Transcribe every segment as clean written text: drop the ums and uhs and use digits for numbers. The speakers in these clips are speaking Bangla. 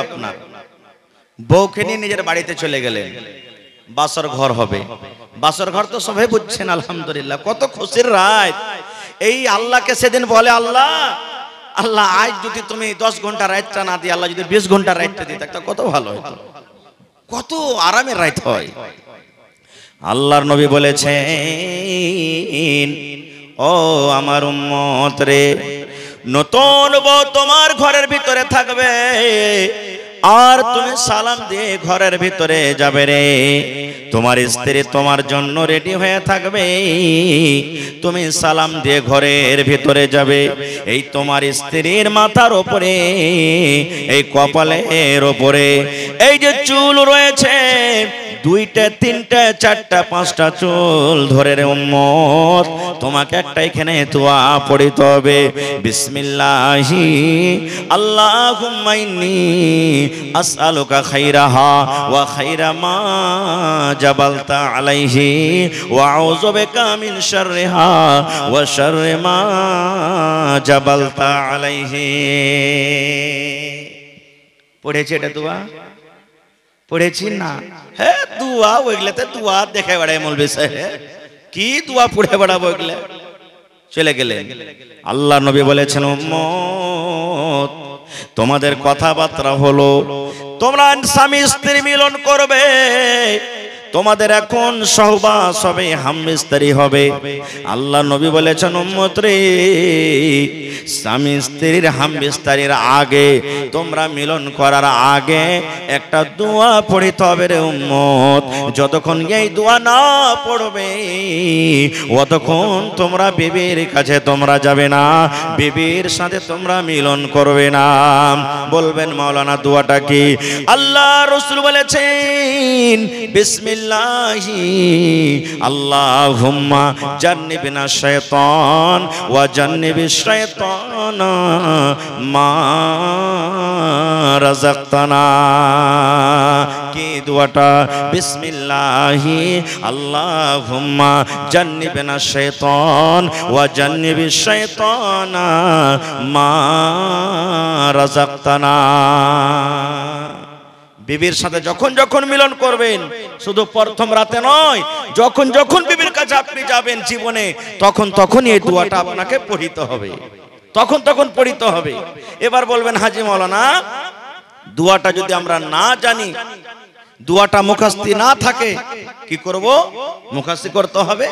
আপনার বউকে নিয়ে নিজের বাড়িতে চলে গেলেন, বাসর ঘর হবে। বাসর ঘর তো সবাই বুঝছেন আলহামদুলিল্লাহ, কত খুশির রাত। এই আল্লাহকে সেদিন বলে, আল্লাহ আল্লাহ আজ যদি তুমি 10 ঘন্টা রাতটা না দিয়ে আল্লাহ যদি 20 ঘন্টা রাতটা দিতে তা কত ভালো হতো, কত আরামের রাত হয়। আল্লাহর নবী বলেছেন, ও আমার উম্মত রে, নতুন বউ তোমার ঘরের ভিতরে থাকবে আর তুমি সালাম দিয়ে ঘরের ভিতরে যাবে রে, তোমার স্ত্রী তোমার জন্য রেডি হয়ে থাকবে, তুমি সালাম দিয়ে ঘরের ভিতরে যাবে। এই তোমার স্ত্রীর মাথার উপরে, এই কপালের উপরে এই যে চুল রয়েছে, 2টা 3টা 4টা 5টা চুল ধরে রে উম্মত, তোমাকে একটা এখানে দোয়া পড়িতে হবে। বিসমিল্লাহি আল্লাহুম্মা ইন্নী আসআলুকা খাইরাহা ওয়া খাইরা মা জাবালতা আলাইহি ওয়া আউযু বিকা মিন শাররিহা ওয়া শাররি মা জাবালতা আলাইহি। পড়েছে এটা দোয়া? পড়েছি না? হ্যাঁ দোয়া, ওইগুলাতে দোয়া দেখে বেড়ায় মৌলভী সাহেব, কি দোয়া পড়ে বেড়াবো ওইগুলা। চলে গেলেন। আল্লাহ নবী বলেছেন, উম্মত তোমাদের কথাবার্তা হলো তোমরা স্বামী স্ত্রী মিলন করবে, তোমাদের এখন সহবাস হবে, হামবিস্তারি হবে। আল্লাহ নবী বলেছেন, উম্মত রে, স্বামী স্ত্রীর হামবিস্তারির আগে, তোমরা মিলন করার আগে একটা দোয়া পড়িতে হবে রে উম্মত। যতক্ষণ এই দোয়া না পড়বে অতক্ষণ তোমরা বিবির কাছে তোমরা যাবে না, বিবির সাথে তোমরা মিলন করবে না। বলবেন মাওলানা দোয়াটা কি? আল্লাহ রাসূল বলেছেন, বিসমিল্লাহি আল্লাহুম্মা জান্নিবনা শাইতান ওয়া জান্নিবিশ শাইতানা মা রাযাকতানা। কি দোয়াটা? বিসমিল্লাহি আল্লাহুম্মা জান্নিবনা শাইতান ওয়া জান্নিবিশ শাইতানা মা রাযাকতানা। বিবির সাথে যখন যখন মিলন করবেন, শুধু প্রথম রাতে নয়, যখন যখন বিবির কাছে আপনি যাবেন জীবনে, তখন তখনই এই দোয়াটা আপনাকে পড়িতে হবে, তখন তখন পড়িতে হবে। এবার বলবেন, হাজী মাওলানা দোয়াটা যদি আমরা না জানি, দোয়াটা মুখস্থি না থাকে, কি করব? মুখস্থি করতে হবে।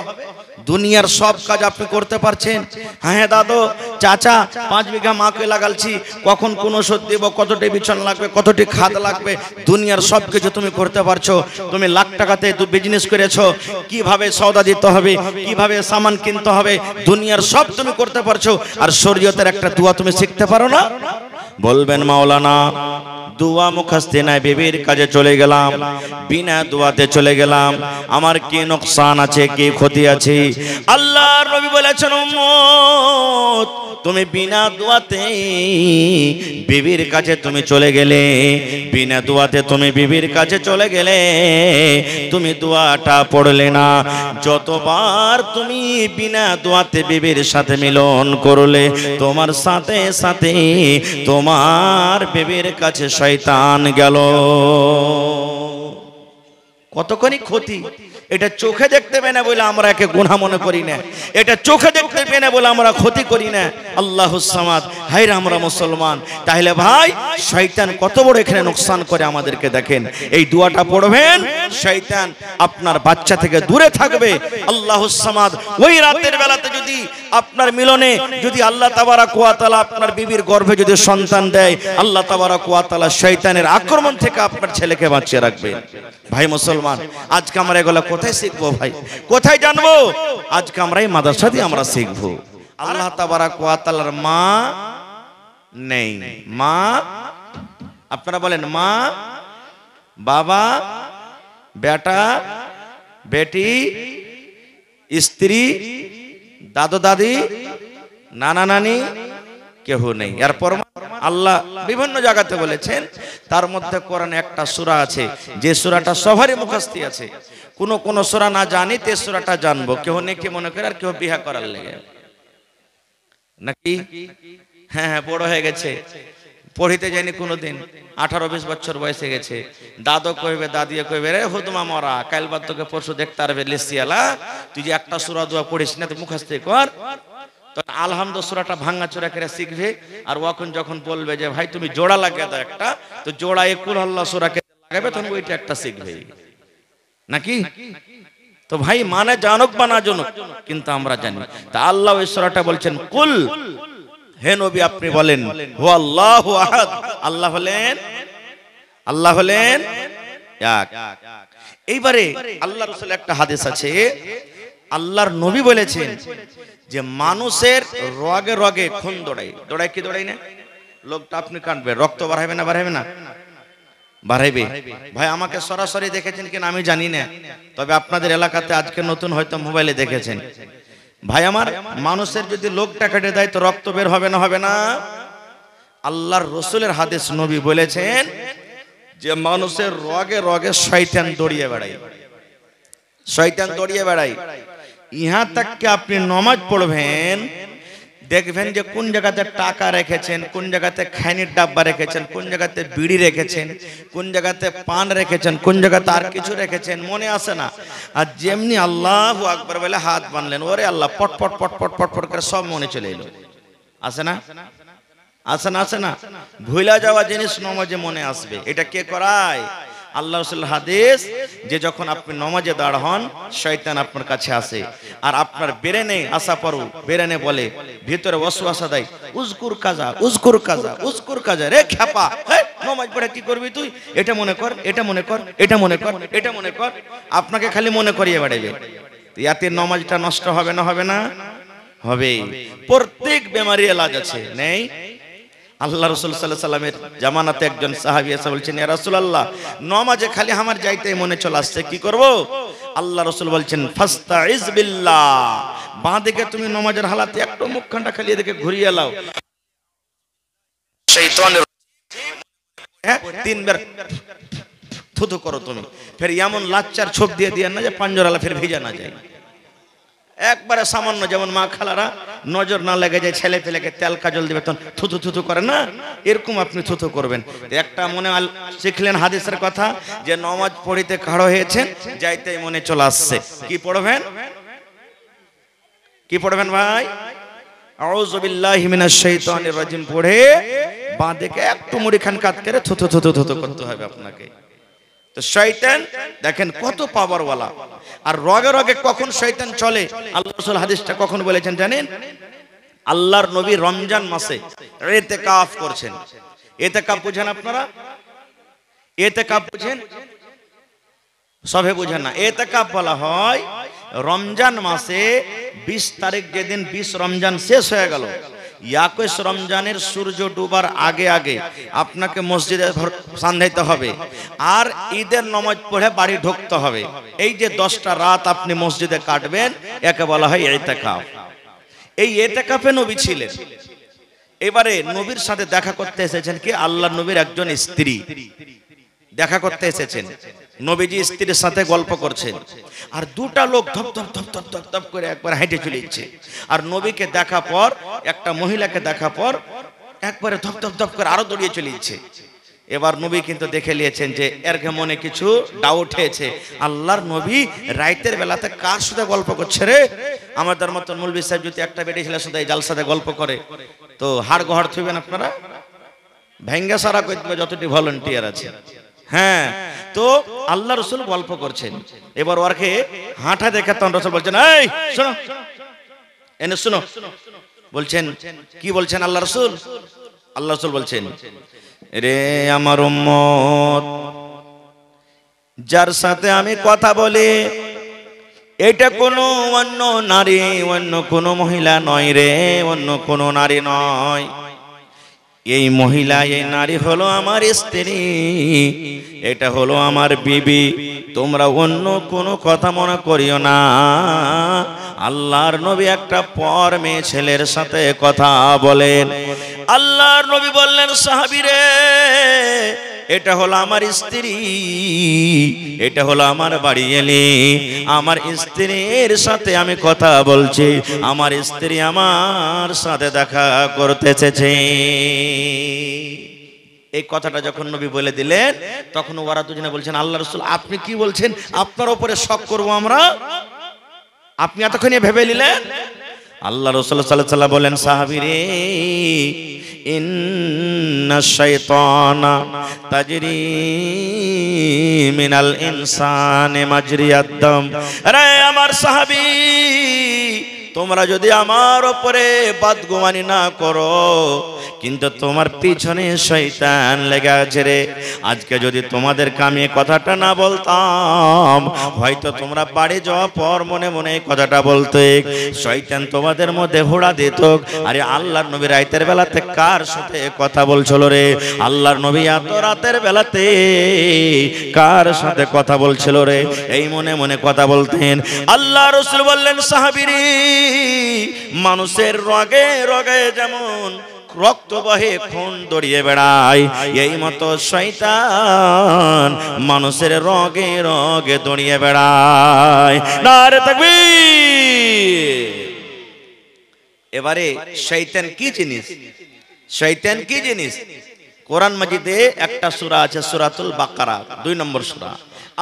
দুনিয়ার সব কাজ আপনি করতে পারছেন। হ্যাঁ দাদু চাচা 5 বিঘা মাকে লাগালছি, কখন কোন ওষুধ দেব, কতটি বিছন লাগবে, কতটি খাদ লাগবে, দুনিয়ার সব কিছু তুমি করতে পারছো। তুমি লাখ টাকাতে বিজনেস করেছো, কিভাবে সওদা দিতে হবে, কিভাবে সামান কিনতে হবে, দুনিয়ার সব তুমি করতে পারছো, আর শরীয়তের একটা দোয়া তুমি শিখতে পারো না? বলবেন মাওলানা দোয়া মুখস্থি নাই, বিবির কাজে চলে গেলাম, বিনা দোয়াতে চলে গেলাম, আমার কি নোকসান আছে, কি ক্ষতি আছে? আল্লাহর নবী বলেছেন, উম্মত তুমি বিনা দোয়াতে বিবির কাছে তুমি চলে গেলে, বিনা দোয়াতে তুমি বিবির কাছে চলে গেলে, তুমি দোয়াটা পড়লে না। যতবার তুমি বিনা দোয়াতে বিবির সাথে মিলন করলে, তোমার সাথে সাথে তোমার বিবির কাছে শয়তান গেল। কতখানি ক্ষতি! এটা চোখে দেখতে পেয়ে না বলে আমরা একে গুনাহ মনে করি না, এটা চোখে দেখতে পেয়ে না বলে আমরা ক্ষতি করি না। আল্লাহুস সামাদ, হায়রে আমরা মুসলমান। তাহলে ভাই শয়তান কত বড় এখানে নোকসান করে আমাদেরকে দেখেন। এই দোয়াটা পড়বেন, শয়তান আপনার বাচ্চা থেকে দূরে থাকবে। আল্লাহুস সামাদ, ওই রাতের বেলাতে যদি আপনার মিলনে যদি আল্লাহ তাবারাক ওয়া তাআলা আপনার বিবির গর্ভে যদি সন্তান দেয়, আল্লাহ তাবারাক ওয়া তাআলা শয়তানের আক্রমণ থেকে আপনার ছেলেকে বাঁচিয়ে রাখবে। ভাই মুসলমান, আজকে আমরা এগুলো কোথায় শিখবো ভাই, কোথায় জানবো? আজকে আমরা এই মাদ্রাসা দিয়ে আমরা শিখবো। আল্লাহ তাবারাক ওয়া তাআলার মা নেই, মা আপনারা বলেন মা, বাবা, বেটা, বেটি, স্ত্রী, দাদু দাদি, নানা নানি কেউ নেই। এরপর আল্লাহ বিভিন্ন জায়গাতে বলেছেন, তার মধ্যে কোরআনে একটা সূরা আছে যে সূরাটা সবারই মুখস্থি আছে। কোন কোন সূরা না জানি তে সূরাটা জানবো, কেউ নেকি মনে করে, আর কেউ বিয়া করার লেগে নাকি। হ্যাঁ হ্যাঁ বড় হয়ে গেছে, পড়িতে যায়নি কোনোদিন, 18-20 বছর বয়সে গেছে। দাদু কইবে, দাদিয়ে কইবে, রে হুদমা মরা, কাল বাদ তোকে পরশু দেখতে পারবে লিসিয়ালা, তুই যে একটা সূরা দোয়া পড়িস না, তুই মুখস্থ কর। তো আলহামদু সূরাটা ভাঙা চোরা করে শিখবে। আর ওখন যখন বলবে যে ভাই তুমি জোড়া লাগিয়ে দাও একটা, তো জোড়া কুল আল্লাহ সূরাকে লাগাবে, তখন ওইটা একটা শিখবে নাকি। তো ভাই মানে জানুক বা না জানুক, কিন্তু আমরা জানি। তা আল্লাহ ওই সূরাটা বলছেন কুল, হে নবী আপনি বলেন হু আল্লাহু আহাদ, আল্লাহ হলেন এক। এইবারে আল্লাহ রাসূল একটা হাদিস আছে, আল্লাহর নবী বলেছেন যে মানুষের রগে রগে খুন দৌড়ায় কি দৌড়াই না, লোকটা আপনি কাটবে, রক্ত বাড়াবে না বাড়াইবে। ভাই আমাকে সরাসরি দেখেছেন কিনা আমি জানি না, তবে আপনাদের এলাকাতে আজকে নতুন হয়তো মোবাইলে দেখেছেন। ভাই আমার, মানুষের যদি লোকটা কেটে দেয় তো রক্ত বের হবে না? আল্লাহর রাসূলের হাদিস, নবী বলেছেন যে মানুষের রগে রগে শয়তান দৌড়িয়ে বেড়ায়। ইহা তাককে আপনি নামাজ পড়বেন, দেখবেন যে কোন জায়গাতে টাকা রেখেছেন, কোন জায়গাতে খাইনির ডাব্বা রেখেছেন, কোন জায়গাতে বিড়ি রেখেছেন, কোন জায়গাতে পান রেখেছেন, কোন জায়গাতে আর কিছু রেখেছেন, মনে আসে না। আর যেমনি আল্লাহু আকবার বলে হাত বানলেন, ওরে আল্লাহ, পট পট পট পট পট পট করে সব মনে চলে এলো। আসে না ভুলা যাওয়া জিনিস নামাজে মনে আসবে। এটা কে করায়? আল্লাহ রাসূল হাদিস, যে যখন আপনি নামাজে দাঁড় হন শয়তান আপনার কাছে আসে, আর আপনার ব্রেনে আসা পড়ু, ব্রেনে বলে, ভিতরে ওয়াসওয়াসা দেয়, উজকুর কাজা, রে খ্যাপা, নামাজ পড়ে কি করবি তুই, এটা মনে কর, এটা মনে কর, আপনাকে খালি মনে করিয়ে বেড়াবে। ইয়াতে নামাজটা নষ্ট হবে না? হবে। প্রত্যেক বেমারির এলাজ আছে, নেই? আল্লাহ রাসূল সাল্লাল্লাহু আলাইহি সাল্লামের জামানাতে একজন সাহাবী এসে বলছেন, ইয়া রাসূলুল্লাহ, নামাজে খালি আমার যাইতে মনে চলে আসছে, কি করব? আল্লাহ রাসূল বলছেন, ফাস্তাইজ বিল্লাহ, বাঁ দিকে তুমি নামাজের হালাতে একটু মুখখানটা খালি এদিকে ঘুরিয়ে লাও, শয়তানের তিনবার থুথু করো তুমি, ফের এমন লাচ্চার ছোপ দিয়ে না যে পাঞ্জরালা ফের ভেজা না যায়। একবারে সামান্য, যেমন মা খালারা নজর না লেগে যায় ছেলে পেলেকে তেল কাজল দিবে তখন থুতু করে না, এরকম আপনি থুতু করবেন। একটা মনে শিখলেন হাদিসের কথা, যে নামাজ পড়িতে খাড়ো হয়েছেন, যাইতেই মনে চলে আসছে, কি পড়বেন ভাই? আউযু বিল্লাহি মিনাশ শাইতানির রাজিম পড়ে বাঁ দিকে একটু মুড়িখান কাট করে থুতু করতে হবে আপনাকে। তো শয়তান দেখেন কত পাওয়ারওয়ালা, আর রগে রগে কখন শয়তান চলে, আল্লাহ রাসূল হাদিসটা কখন বলেছেন জানেন? আল্লাহর নবী রমজান মাসে ইতিকাফ করছেন। ইতিকাফ বুঝেন আপনারা? ইতিকাফ বুঝেন? সবে বুঝেন না। ইতিকাফ বলা হয় রমজান মাসে 20 তারিখ, যেদিন 20 রমজান শেষ হয়ে গেল, 21 রমজানের সূর্য ডুবার আগে আপনাকে মসজিদে সান্ধাইতে হবে, আর ঈদের নামাজ পড়ে বাড়ি ঢুকতে হবে। এই যে 10টা রাত আপনি মসজিদে কাটবেন, একে বলা হয় ইতিকাফ। এই ইতিকাফে নবী ছিলেন। এবারে নবীর সাথে দেখা করতে এসেছেন কি? আল্লাহর নবীর একজন স্ত্রী দেখা করতে এসেছেন। নবীজি স্ত্রীর সাথে গল্প করছেন, আর দুটা লোক ধপ ধপ করে একবার হেঁটে চলে যাচ্ছে। আর নবীকে দেখা পর, একটা মহিলাকে দেখা পর একবারে ধপ করে আরো দৌড়িয়ে চলে যাচ্ছে। এবার নবী কিন্তু দেখে নিয়েছেন যে এর মনে কিছু ডাউট হয়েছে। আল্লাহর নবী রাতের বেলাতে কার সাথে গল্প করছে রে? আমাদের মতন মৌলভী সাহেব যদি একটা বেটি ছেলের সাথে জালসাতে গল্প করে, তো হাড় গহড় থইবেন আপনারা, ভেঙ্গা সারা করে দিবে যতটি ভলান্টিয়ার আছে। হ্যাঁ, তো আল্লাহ রাসূল গল্প করছেন। এবার ওরকে হাঁটা দেখে তখন রাসূল বলছেন, এই শোনো, এনে শোনো। বলছেন, কি বলছেন আল্লাহ রাসূল? আল্লাহ রাসূল বলছেন, রে আমার উম্মত, যার সাথে আমি কথা বলি এটা কোনো অন্য নারী, অন্য কোনো মহিলা নয় রে, অন্য কোনো নারী নয়। এই মহিলা, এই নারী হলো আমার স্ত্রী, এটা হলো আমার বিবি। তোমরা অন্য কোনো কথা মনে করিও না। আল্লাহর নবী একটা পর মেয়ে ছেলের সাথে কথা বলেন। আল্লাহর নবী বললেন, সাহাবীরে, এটা হলো আমার স্ত্রী, এটা হলো আমার বাড়ি এলি, আমার স্ত্রীর সাথে আমি কথা বলছি, আমার স্ত্রী আমার সাথে দেখা করতে এসেছে। এই কথাটা যখন নবী বলে দিলেন তখন ওরা দুজনে বলছেন আল্লাহ রাসূল আপনি কি বলছেন, আপনার উপরে শক করব আমরা? আপনি এতক্ষণে ভেবে নিলেন? আল্লাহ রাসূল সাল্লাল্লাহু আলাইহি ওয়াসাল্লাম বলেন সাহাবীরে ইন্নাশ শাইতানা তাজরি মিনাল ইনসানি মাজরিয়াদ দাম। আরে আমার সাহাবী, তোমরা যদি আমার উপরে বদগুমানি না করো কিন্তু তোমার পিছনে শয়তান লেগে আছে রে। আজকে যদি তোমাদেরকে আমি এই কথাটা না বলতাম হয়তো তোমরা বাড়ি যাওয়ার পর মনে মনে এই কথাটা বলতে, শয়তান তোমাদের মধ্যে হোড়া দিত। আরে আল্লাহর নবী রাতের বেলাতে কার সাথে কথা বলছিল রে? আল্লাহর নবী এত রাতের বেলাতে কার সাথে কথা বলছিল রে? এই মনে মনে কথা বলতেন। আল্লাহ রাসূল বললেন সাহাবীরে, মানুষের রগে রগে যেমন রক্ত বহে, খুন দড়িয়ে বেড়ায়, এই মতো শয়তান মানুষের রগে রগে দড়িয়ে বেড়ায়। নারে তাকবীর। এবারে শয়তান কি জিনিস? শয়তান কি জিনিস? কোরআন মাজিদে একটা সূরা আছে, সূরাতুল বাকারা 2 নম্বর সূরা।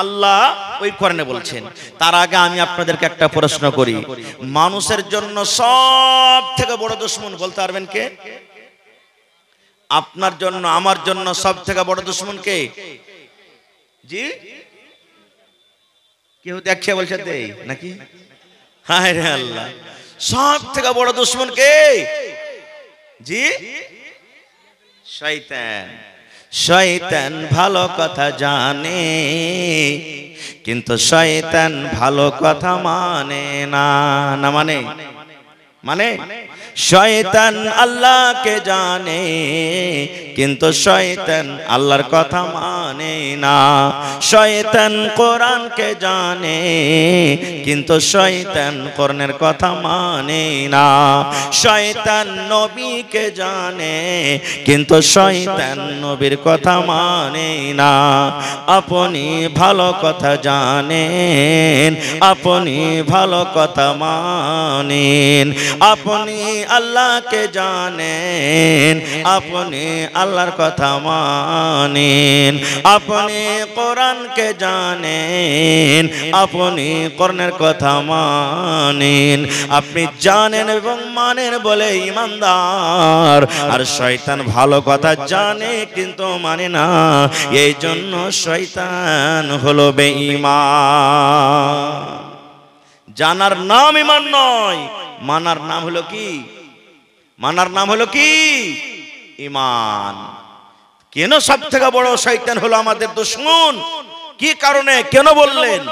আল্লাহ ওই কোরআনে বলছেন। তার আগে আমি আপনাদেরকে একটা প্রশ্ন করি, মানুষের জন্য সব থেকে বড় দুশমন বলতে পারবেন কে? আপনার জন্য আমার জন্য সব থেকে বড় দুশমন কে? জি কেউ দেখছে বলছে দেই নাকি? হায় রে আল্লাহ, সব থেকে বড় দুশমন কে? জি শয়তান। শয়তান ভালো কথা জানে কিন্তু শয়তান ভালো কথা মানে না। না মানে মানে শয়তান আল্লাহকে জানে কিন্তু শয়তান আল্লাহর কথা মানে না। শয়তান কোরআনকে জানে কিন্তু শয়তান কোরআনের কথা মানে না। শয়তান নবীকে জানে কিন্তু শয়তান নবীর কথা মানে না। আপনি ভালো কথা জানেন, আপনি ভালো কথা মানেন, আপনি আল্লাহকে জানেন, আপনি আল্লাহর কথা মানেন, আপনি কোরআনকে জানেন, আপনি কোরআনের কথা মানেন। আপনি জানেন এবং মানেন বলে ঈমানদার। আর শয়তান ভালো কথা জানে কিন্তু মানে না, এই জন্য শয়তান হলো বেঈমান। জানার নাম ঈমান নয়, মানার নাম হলো কি? মানার নাম হলো কি? ঈমান। কেন সব থেকে বড় শয়তান হলো আমাদের দুশমন? কি কারণে, কেন বললেন?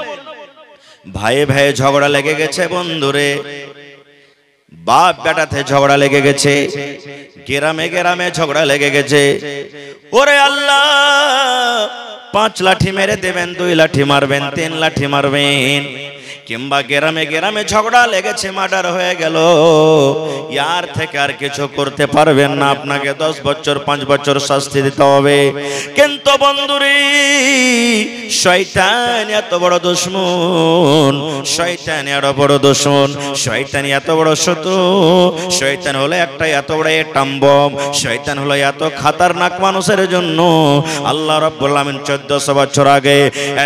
ভাইয়ে ভাইয়ে ঝগড়া লেগে গেছে বন্ধুরে, বাপ বেটাতে ঝগড়া লেগে গেছে, গ্রামে গ্রামে ঝগড়া লেগে গেছে। ওরে আল্লাহ, 5 লাঠি মেরে দেবেন, 2 লাঠি মারবেন, 3 লাঠি মারবেন। কিংবা গ্রামে গ্রামে ঝগড়া লেগেছে, মার্ডার হয়ে গেল, ইয়ার থেকে আর কিছু করতে পারবেন না, আপনাকে 10 বছর 5 বছর শাস্তি দিতে হবে। কিন্তু বন্ধুরে, শয়তান এত বড় দুশমন, শয়তান এত বড় দুশমন, শয়তান এত বড় শত্রু, শয়তান হলো একটা এত বড় এটম বম, শয়তান হলো এত খতরনাক মানুষের জন্য আল্লাহ রাব্বুল আলামিন 1400 বছর আগে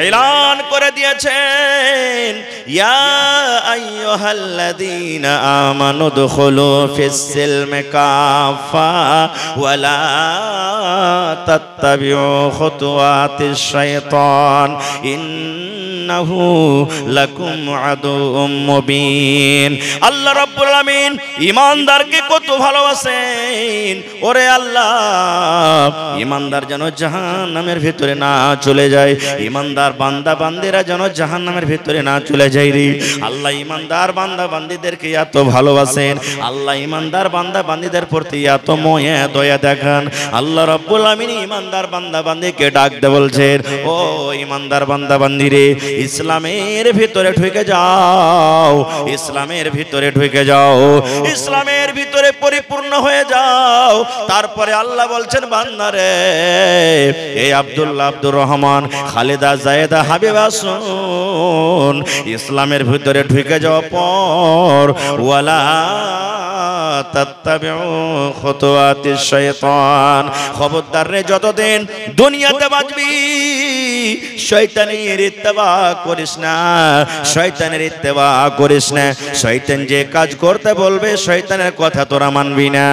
এলান করে দিয়েছেন, ইয়া আইয়ুহাল্লাযীনা আমানু দুখুলু ফিস-সিলমি কাফা ওয়া লা তাত্তাবিউ খুতুওয়াতিশ শাইতান ইন্নাহু লাকুম আদুউম মুবিন। আল্লাহ রাব্বুল আলামিন ঈমানদারকে কত ভালোবাসেন। ওরে আল্লাহ, ঈমানদার যেন জাহান্নামের ভিতরে না চলে যায়, ঈমানদার বান্দা বান্দীরা যেন জাহান্নামের ভিতরে না চলে যায় রে। আল্লাহ ঈমানদার বান্দা বান্দীদেরকে এত ভালোবাসেন, আল্লাহ ঈমানদার বান্দা বান্দীদের প্রতি এত মায়া দয়া দেখান। আল্লাহ রাব্বুল আলামিন ঈমানদার বান্দা বান্দীকে ডাক দে বলছেন, ও ঈমানদার বান্দা বান্দী রে, ইসলামের ভিতরে ঢুকে যাও, ইসলামের ভিতরে ঢুকে যাও, ইসলামের ভিতরে পরিপূর্ণ হয়ে যাও। তারপরে আল্লাহ বলছেন, বান্দারে, এই আব্দুল্লাহ, আব্দুর রহমান, খালেদা, জায়েদা, হাবিবা, শুন, ইসলামের ভিতরে ঢুকে যাওয়ার পর ওয়ালা তাত্তাবিউ খুতুওয়াতিশ শাইতান। খবরদার রে, যতদিন দুনিয়াতে বাঁচবি শয়তানের ইত্তেবা করিস না, শয়তানের ইত্তেবা করিস না। শয়তান যে কাজ করতে বলবে শয়তানের কথা তোরা মানবি না।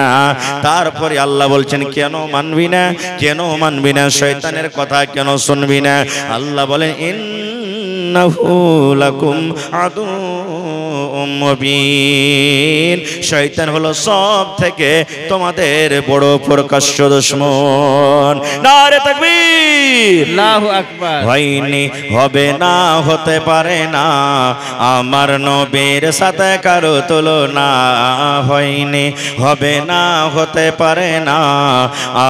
তারপরে আল্লাহ বলছেন কেন মানবি না, কেন মানবি না, শয়তানের কথা কেন শুনবি না? আল্লাহ বলেন ইন্নাহু লাকুম আদুউম মুবিন। শয়তান হলো সব থেকে তোমাদের বড় প্রকাশ্য দুশমন। নারে তাকবীর, আল্লাহু আকবার। হয়নি, হবে না, হতে পারে না আমার নবীর সাথে কারো তুলনা। হয়নি, হবে না, হতে পারে না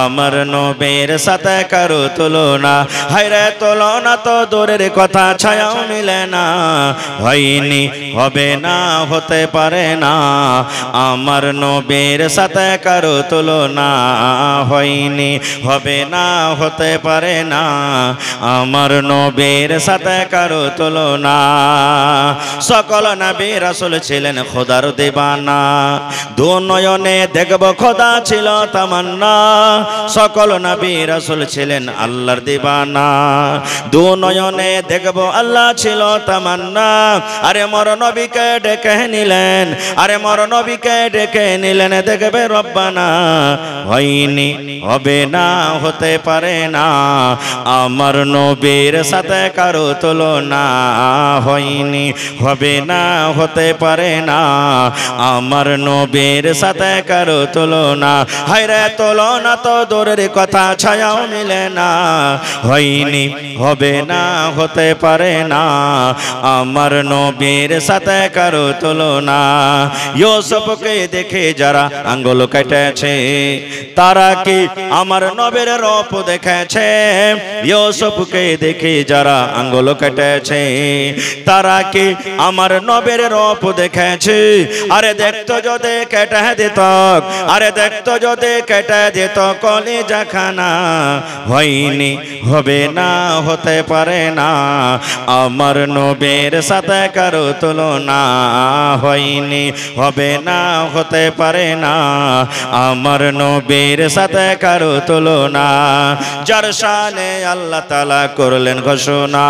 আমার নবীর সাথে কারো তুলনা। হায়রে তুলনা তো দূরের কথা, ছায়াও মিলে না। হয়নি, হবে না, হতে পারে না আমার নবীর সাথে কারো তুলনা। হয়নি, হবে না, হতে পারে না আমার নবীর সাথে কারো তুলনা। সকল নবী রাসূল ছিলেন খোদার দিবানা, দু নয়নে দেখব খোদা ছিল তামান্না। সকল নবী রাসূল ছিলেন আল্লাহর দিবানা, দু নয়নে দেখব আল্লাহ ছিল তামান্না। আরে মর নবীকে ডেকে নিলেন, আরে মর নবীকে ডেকে নিলেন দেখবে রব্বানা। হয়নি, হবে না, হতে পারে না আমার নবীর সাথে কারো তুলনা। হয়নি, হবে না, হতে পারে না আমার নবীর সাথে কারো তুলনা। হায়রে তুলনা তো দূরের কথা, ছায়াও মিলে না। হয়নি, হবে না, হতে পারে না আমার নবীর সাথে কারো তুলনা। ইউসুফকে দেখে যারা আঙ্গুল কেটেছে তারা কি আমার নবীর রূপ দেখেছে? ইউসুফকে দেখে যারা আঙ্গুল কেটেছে তারা কি আমার নবীর রূপ দেখেছে? আরে দেখতো যদি কেটে দিত, আরে দেখতো যদি কেটে দিত কলিজা খানা। হয়নি, হবে না, হতে পারে না আমার নবীর সাথে কারো তুলনা। হয়নি, হবে না, হতে পারে না আমার নবীর সাথে কারো তুলনা। যার শানে আল্লাহ তাআলা করলেন ঘোষণা,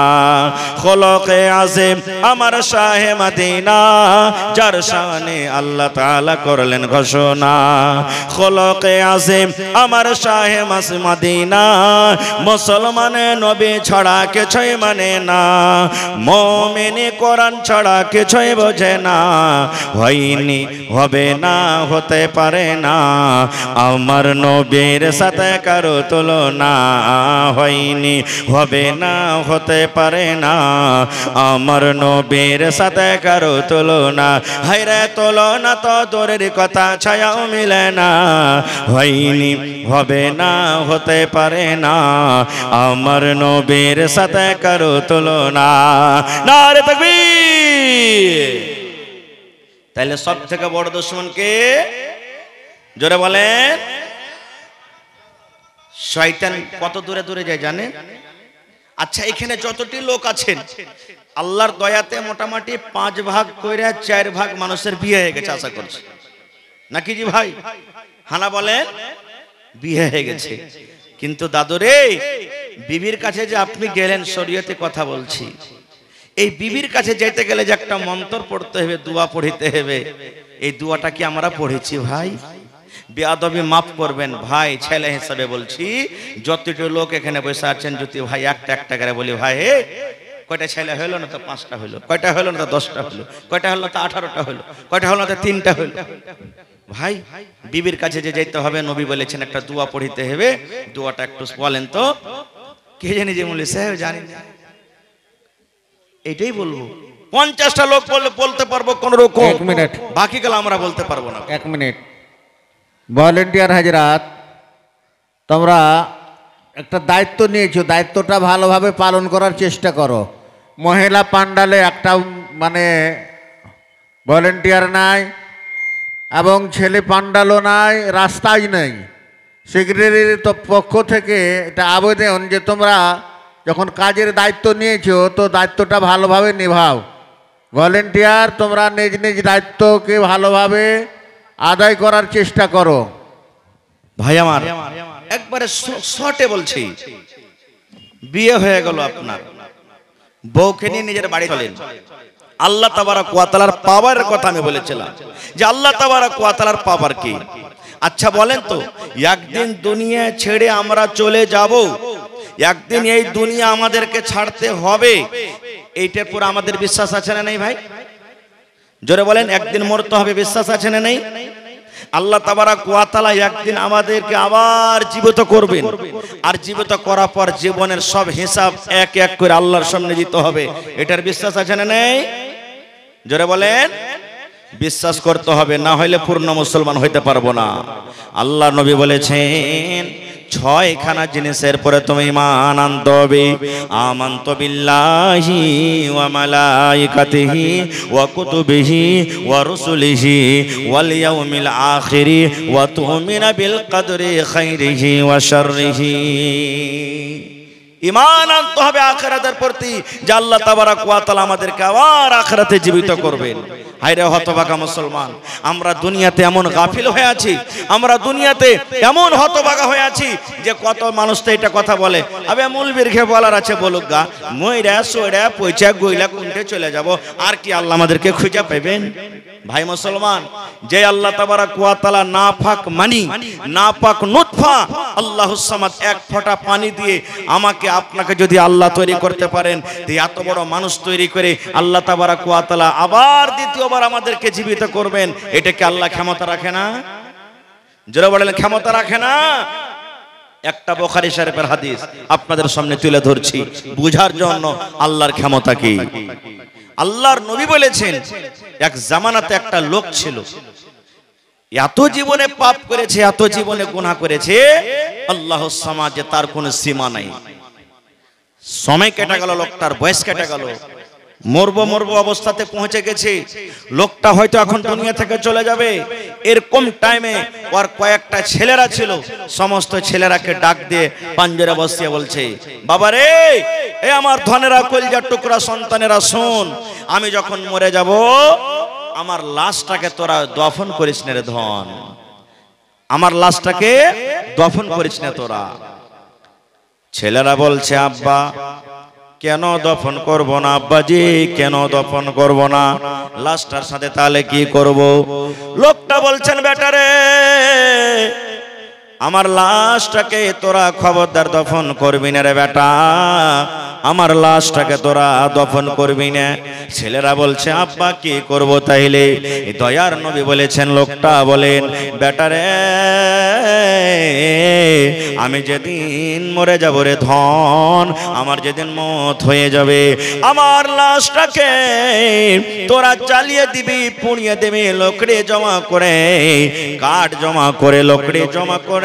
খলকে আযম আমার শাহে মদিনা। যার শানে আল্লাহ তাআলা করলেন ঘোষণা, খলকে আযম আমার শাহে মদিনা। মুসলমানে নবী ছাড়া কিছুই মানে না, মুমিনে কোরআন ছাড়া কিছুই বোঝে না। হয়নি, হবে না, হতে পারে না আমার নবীর সাথে কারো তুলনা। হয়নি, হবে না, হতে পারে না আমার নবীর সাথে কারো তুলনা। হায়রে তুলনা তো দূরের কথা, ছায়াও মিলে না। হয়নি, হবে না, হতে পারে না আমার নবীর সাথে কারো তুলনা। নারে তাকবীর। তাহলে সব থেকে বড় দুশমন কে? জোরে বলেন। শয়তান কত দূরে দূরে যায় জানেন? আচ্ছা, এখানে যতটি লোক আছেন আল্লাহর দয়াতে মোটামুটি 5 ভাগ কইরা 4 ভাগ মানুষের বিয়ে হয়ে গেছে আশা করছি, নাকি জি ভাই? হানা বলেন, বিয়ে হয়ে গেছে। কিন্তু দাদুরে, বিবির কাছে যে আপনি গেলেন, শরীয়তে কথা বলছি, এই বিবির কাছে যেতে গেলে যে একটা মন্ত্র পড়তে হবে, দোয়া পড়িতে হবে, এই দোয়াটা কি আমরা পড়েছি ভাই? বেয়াদবি মাফ করবেন ভাই, ছেলে হিসাবে বলছি। যতটি লোক এখানে বসে আছেন, যদি ভাই একটা একটা করে বলি, ভাই কয়টা ছেলে হইলো না তো 5টা হইলো, কয়টা হইলো না তো 10টা হইলো, কয়টা হলো না তো 18টা হইলো, কয়টা হলো না তো 3টা হইলো। ভাই, বিবির কাছে যে যেতে হবে, নবী বলেছেন একটা দোয়া পড়িতে হবে, দোয়াটা একটু বলেন তো। কে জানি যে বলে সাহেব জানি না, এটাই বলবো। 50টা লোক বলতে পারবো কোন রকম, 1 মিনিট, বাকি গেল আমরা বলতে পারবো না। 1 মিনিট। ভলেন্টিয়ার হাজরাত, তোমরা একটা দায়িত্ব নিয়েছো, দায়িত্বটা ভালোভাবে পালন করার চেষ্টা করো। মহিলা পান্ডালে একটা মানে ভলেন্টিয়ার নাই, এবং ছেলে পান্ডালও নাই, রাস্তাই নাই। সেক্রেটারির তো পক্ষ থেকে এটা আবেদন যে তোমরা যখন কাজের দায়িত্ব নিয়েছো তো দায়িত্বটা ভালোভাবে নিভাও। ভলেন্টিয়ার, তোমরা নিজ নিজ দায়িত্বকে ভালোভাবে আদায় করার চেষ্টা করো। ভাই আমার একবারে শর্টে বলছি, বিয়ে হয়ে গেল আপনার, বউকে নিয়ে নিজের বাড়ি চলেন। আল্লাহ তাবারক ওয়া তাআলার পাওয়ারের কথা আমি বলেছিলাম যে আল্লাহ তাবারক ওয়া তাআলার পাওয়ার কি। আচ্ছা বলেন তো, একদিন দুনিয়া ছেড়ে আমরা চলে যাব, একদিন এই দুনিয়া আমাদেরকে ছাড়তে হবে, এইটার পুরো আমাদের বিশ্বাস আছে না নেই ভাই? জোরে বলেন, একদিন মরতে হবে, বিশ্বাস আছে না নেই? আল্লাহ তাবারক ওয়া তাআলা একদিন আমাদেরকে আবার জীবিত করবেন, আর জীবিত করার পর জীবনের সব হিসাব এক এক করে আল্লাহর সামনে দিতে হবে, এটার বিশ্বাস আছে না নেই? জোরে বলেন, বিশ্বাস করতে হবে, না হলে পূর্ণ মুসলমান হইতে পারবো না। আল্লাহ নবী বলেছেন 6খানা জিনিসের পরে তুমি ঈমান আনতে হবে। আমানতু বিল্লাহি ওয়া মালাইকাতিহি ওয়া কুতুবিহি ওয়া রুসুলিহি ওয়াল ইয়াউমিল আখিরি ওয়া তুমিনা বিল কদরি খাইরিহি ওয়া শাররিহি। ঈমান আনতে হবে আখিরাতের প্রতি, যে আল্লাহ তাবারক ওয়া তাআলা আমাদেরকে আবার আখিরাতে জীবিত করবেন। হায়রে হতভাগা মুসলমান, আমরা দুনিয়াতে এমন গাফিল হয়ে আছি, আমরা দুনিয়াতে এমন হতভাগা হয়ে আছি যে কত মানুষ তো এটা কথা বলে, আবে মূলবীর খেয়ে বলার আছে বলুক গা, মইরা সইরা পয়সা গইলা কোনটে চলে যাব, আর কি আল্লাহ আমাদেরকে খুঁজে পাবেন? ভাই মুসলমান, যে আল্লাহ তাবারক ওয়া তাআলা নাপাক মানি, নাপাক নুতফা আল্লাহুস সামাদ, এক ফোঁটা পানি দিয়ে আমাকে আপনাকে যদি আল্লাহ তৈরি করতে পারেন, তো এত বড় মানুষ তৈরি করে আল্লাহ তাবারক ওয়া তাআলা আবার দ্বিতীয়বার আমাদেরকে জীবিত করবেন, এটাকে আল্লাহ ক্ষমতা রাখে না? যারা বলেন ক্ষমতা রাখে না? একটা বুখারী শরীফের হাদিস আপনাদের সামনে তুলে ধরছি বুঝার জন্য আল্লাহর ক্ষমতা কি। আল্লাহর নবী বলেছেন, এক জামানাতে একটা লোক ছিল, এত জীবনে পাপ করেছে, এত জীবনে গুনাহ করেছে, আল্লাহর সমাজে তার কোনো সীমা নাই। সময় কেটে গেল, লোকটার বয়স কেটে গেল, মরবো অবস্থাতে পৌঁছে গেছে, লোকটা হয়তো এখন দুনিয়া থেকে চলে যাবে। এরকম টাইমে ওর কয়েকটা ছেলেরা ছিল, সমস্ত ছেলেরাকে ডাক দিয়ে পাঞ্জরে বসিয়ে বলছে, বাবা রে, এ আমার ধনেরা, কলিজার টুকরা সন্তানেরা, শোন, আমি যখন মরে যাব, আমার লাশটাকে তোরা দফন করিস না রে ধন, আমার লাশটাকে দফন করিস না তোরা। ছেলেরা বলছে, আব্বা কেন দফন করব না আব্বাজি, কেন দফন করব না, লাশটার সাথে তাহলে কি করব? লোকটা বলছেন, বেটারে, আমার লাশটাকে তোরা খবরদার দফন করবি না রে বেটা, আমার লাশটাকে তোরা দফন করবি না। ছেলেরা বলছে, আব্বা কি করব তাইলে? দয়ার নবী বলেছেন, লোকটা বলেন, বেটারে, আমি যেদিন মরে যাব রে ধন, আমার যেদিন মত হয়ে যাবে, আমার লাশটাকে তোরা জ্বালিয়ে দিবি, পুড়িয়ে দিবি, লকড়ি জমা করে, কাঠ জমা করে, লকড়ি জমা করে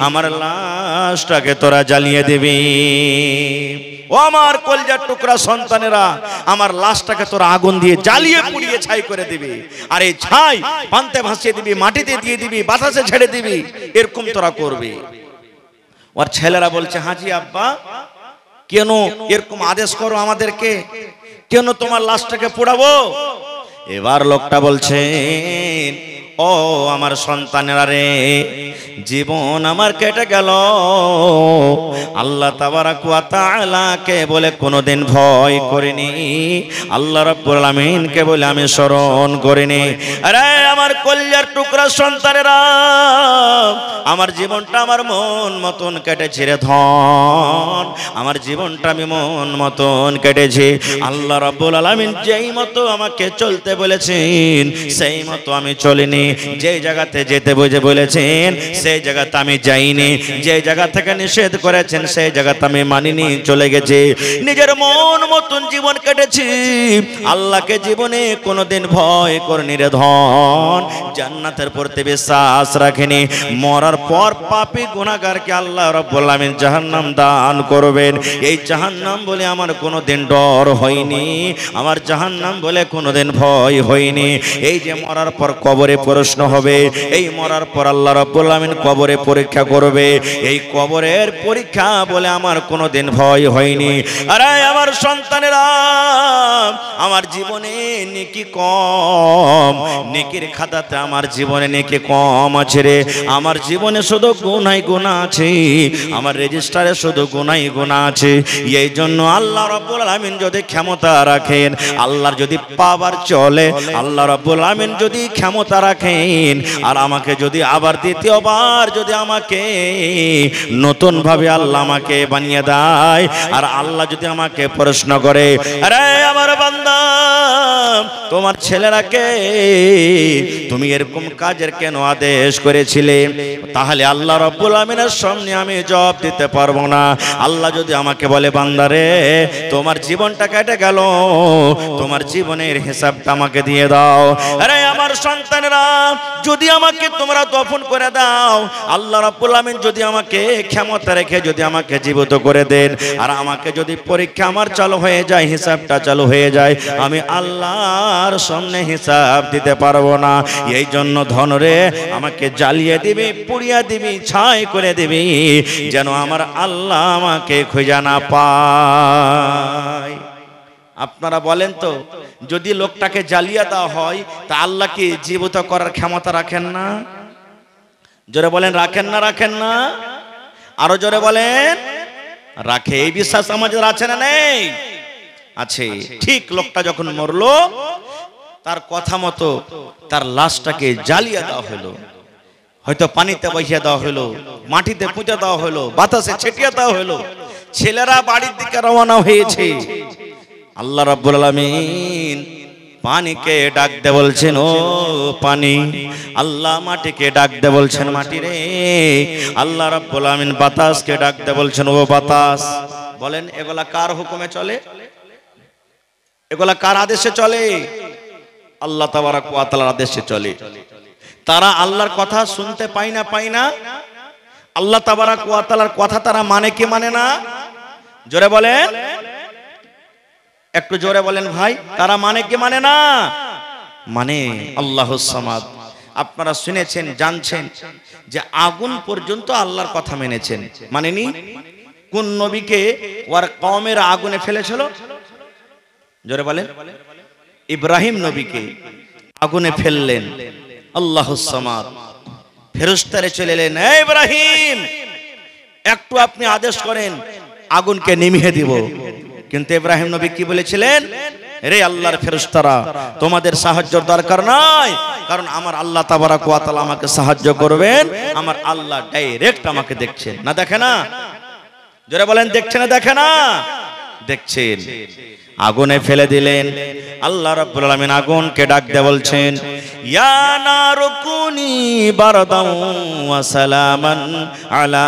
আমার লাশটাকে তোরা জ্বালিয়ে দিবি। ও আমার কলিজার টুকরা সন্তানেরা, আমার লাশটাকে তোরা আগুন দিয়ে জ্বালিয়ে পুড়িয়ে ছাই করে দিবি, আর এই ছাই পান্তে ভাসিয়ে দিবি, মাটিতে দিয়ে দিবি, বাতাসে ছেড়ে দিবি, এরকম তোরা করবি। ওর ছেলেরা বলছে, হাজি আব্বা, কেন এরকম আদেশ করো আমাদেরকে, কেন তোমার লাশটাকে পোড়াবো? এবার লোকটা বলছেন, ও আমার সন্তানেরা রে, জীবন আমার কেটে গেল, আল্লাহ তাবারক ওয়া তাআলাকে বলে কোনোদিন ভয় করিনি, আল্লাহ রাব্বুল আলামিনকে বলে আমি স্মরণ করিনি। আরে আমার কলিজার টুকরা সন্তানেরা, আমার জীবনটা আমার মন মতন কেটেছে রে ধন, আমার জীবনটা আমি মন মতন কেটেছে। আল্লাহ রাব্বুল আলামিন যেই মতো আমাকে চলতে বলেছেন সেই মতো আমি চলিনি, যে জায়গাতে যেতে বলেছেন সেই জায়গাতে আমি যাইনি, যে জায়গা থেকে নিষেধ করেছেন সেই জায়গাতে আমি মানিনি, চলে গেছে। নিজের মন মতন জীবন কেটেছি, আল্লাহকে জীবনে কোনোদিন ভয় করিনি রে ধন, জান্নাতের প্রতি বিশ্বাস রাখিনি। মরার পর পাপী গুনাহগারকে আল্লাহ রাব্বুল আলামিন জাহান্নাম দান করবেন, এই জাহান্নাম বলে আমার কোনোদিন ডর হয়নি, আমার জাহান্নাম বলে কোনোদিন ভয় হয়নি। এই যে মরার পর কবরে প্রশ্ন হবে, এই মরার পর আল্লাহ রাব্বুল আলামিন কবরে পরীক্ষা করবে, এই কবরের পরীক্ষা বলে আমার কোনোদিন ভয় হয়নি। আরে আমার আমার সন্তানেরা, আমার জীবনে নেকি কম, নেকির খাতাতে আমার জীবনে নেকি কম আছে রে। আমার জীবনে শুধু গুনাহ গুনাহ আছে, আমার রেজিস্টারে শুধু গুনাহ গুনাহ আছে। এই জন্য আল্লাহ রাব্বুল আলামিন যদি ক্ষমতা রাখেন, আল্লাহর যদি পাওয়ার চলে, আল্লাহ রাব্বুল আলামিন যদি ক্ষমতা রাখেন, আর আমাকে যদি আবার দ্বিতীয়বার যদি আমাকে নতুন ভাবে আল্লাহ আমাকে বানিয়ে দেয়, আর আল্লাহ যদি আমাকে প্রশ্ন করে, আরে আমার বান্দা, তোমার ছেলেরাকে তুমি এরকম কাজের কেন আদেশ করেছিলে, তাহলে আল্লাহ রাব্বুল আমিনের সামনে আমি জবাব দিতে পারবো না। আল্লাহ যদি আমাকে বলে, বান্দারে তোমার জীবনটা কেটে গেল, তোমার জীবনের হিসাবটা আমাকে দিয়ে দাও। আরে আমার সন্তানেরা, যদি আমাকে তোমরা দফন করে দাও, আল্লাহ রাব্বুল আমিন যদি আমাকে ক্ষমতা রেখে যদি আমাকে জীবিত করে দেন, আর আমাকে যদি পরীক্ষা আমার চালু হয়ে যায়, হিসাবটা চালু হয়ে যায়, আমি আল্লাহর সামনে হিসাব দিতে পারবো না। এই জন্য ধনরে আমাকে জ্বালিয়ে দিবি, পুড়িয়ে দিবি, ছাই করে দিবি, যেন আমার আল্লাহ আমাকে খুঁজে না পায়। আপনারা বলেন তো, যদি লোকটাকে জ্বালিয়ে দেওয়া হয়, তা আল্লাহ কি জীবিত করার ক্ষমতা রাখেন না? জোরে বলেন, রাখেন না? রাখেন না? আরো জোরে বলেন, রাখে। এই বিশ্বাস আমাদের আছে না নেই? আছে। ঠিক লোকটা যখন মরলো, তার কথা মতো তার লাশটাকে জ্বালিয়ে দেওয়া হলো, হয়তো পানিতে বসিয়ে দেওয়া হলো, মাটিতে পুঁতে দেওয়া হলো, বাতাসে ছিটিয়ে দেওয়া হলো। ছেলেরা বাড়ির দিকে রওনা হয়েছে। আল্লাহ রাব্বুল আলামিন পানিকে ডাক দে বলছেন, ও পানি। আল্লাহ মাটিকে ডাক দে বলছেন, মাটি রে। আল্লাহ রাব্বুল আলামিন বাতাসকে ডাক দে বলছেন, ও বাতাস। বলেন, এগুলা কার হুকুমে চলে? এগুলা কার আদেশে চলে? আল্লাহ তাবারক ওয়া তাআলার আদেশে চলে। তারা আল্লাহর কথা শুনতে পায় না? পায় না? আল্লাহ তাবারক ওয়া তাআলার কথা তারা মানে কি মানে না? জোরে বলেন, একটু জোরে বলেন ভাই, তারা মানে কি মানে না? মানে। আল্লাহুস সামাদ। আপনারা শুনেছেন, জানছেন যে আগুন পর্যন্ত আল্লাহর কথা মেনেছেন, মানেনি? কোন নবীকে ওর কওমের আগুনে ফেলেছিল? জোরে বলেন, ইব্রাহিম নবীকে আগুনে ফেললেন। আল্লাহুস সামাদ। ফেরেশতারা চলে এলেন, হে ইব্রাহিম, একটু আপনি আদেশ করেন, আগুনকে নিভিয়ে দিব। কিন্তু ইব্রাহিম নবী কি বলেছিলেন? রে আল্লাহর ফেরেশতারা, তোমাদের সাহায্যের দরকার নাই, কারণ আমার আল্লাহ তাবারক ওয়া তাআলা আমাকে সাহায্য করবেন। আমার আল্লাহ ডাইরেক্ট আমাকে দেখছেন, না দেখে না? জোরে বলেন, দেখছে না দেখে না? দেখছেন। আগুনে ফেলে দিলেন। আল্লাহ রাব্বুল আলামিন আগুনকে ডাক দিয়ে বলছেন, ইয়া নারু কুনি বারদান ওয়া সালামান আলা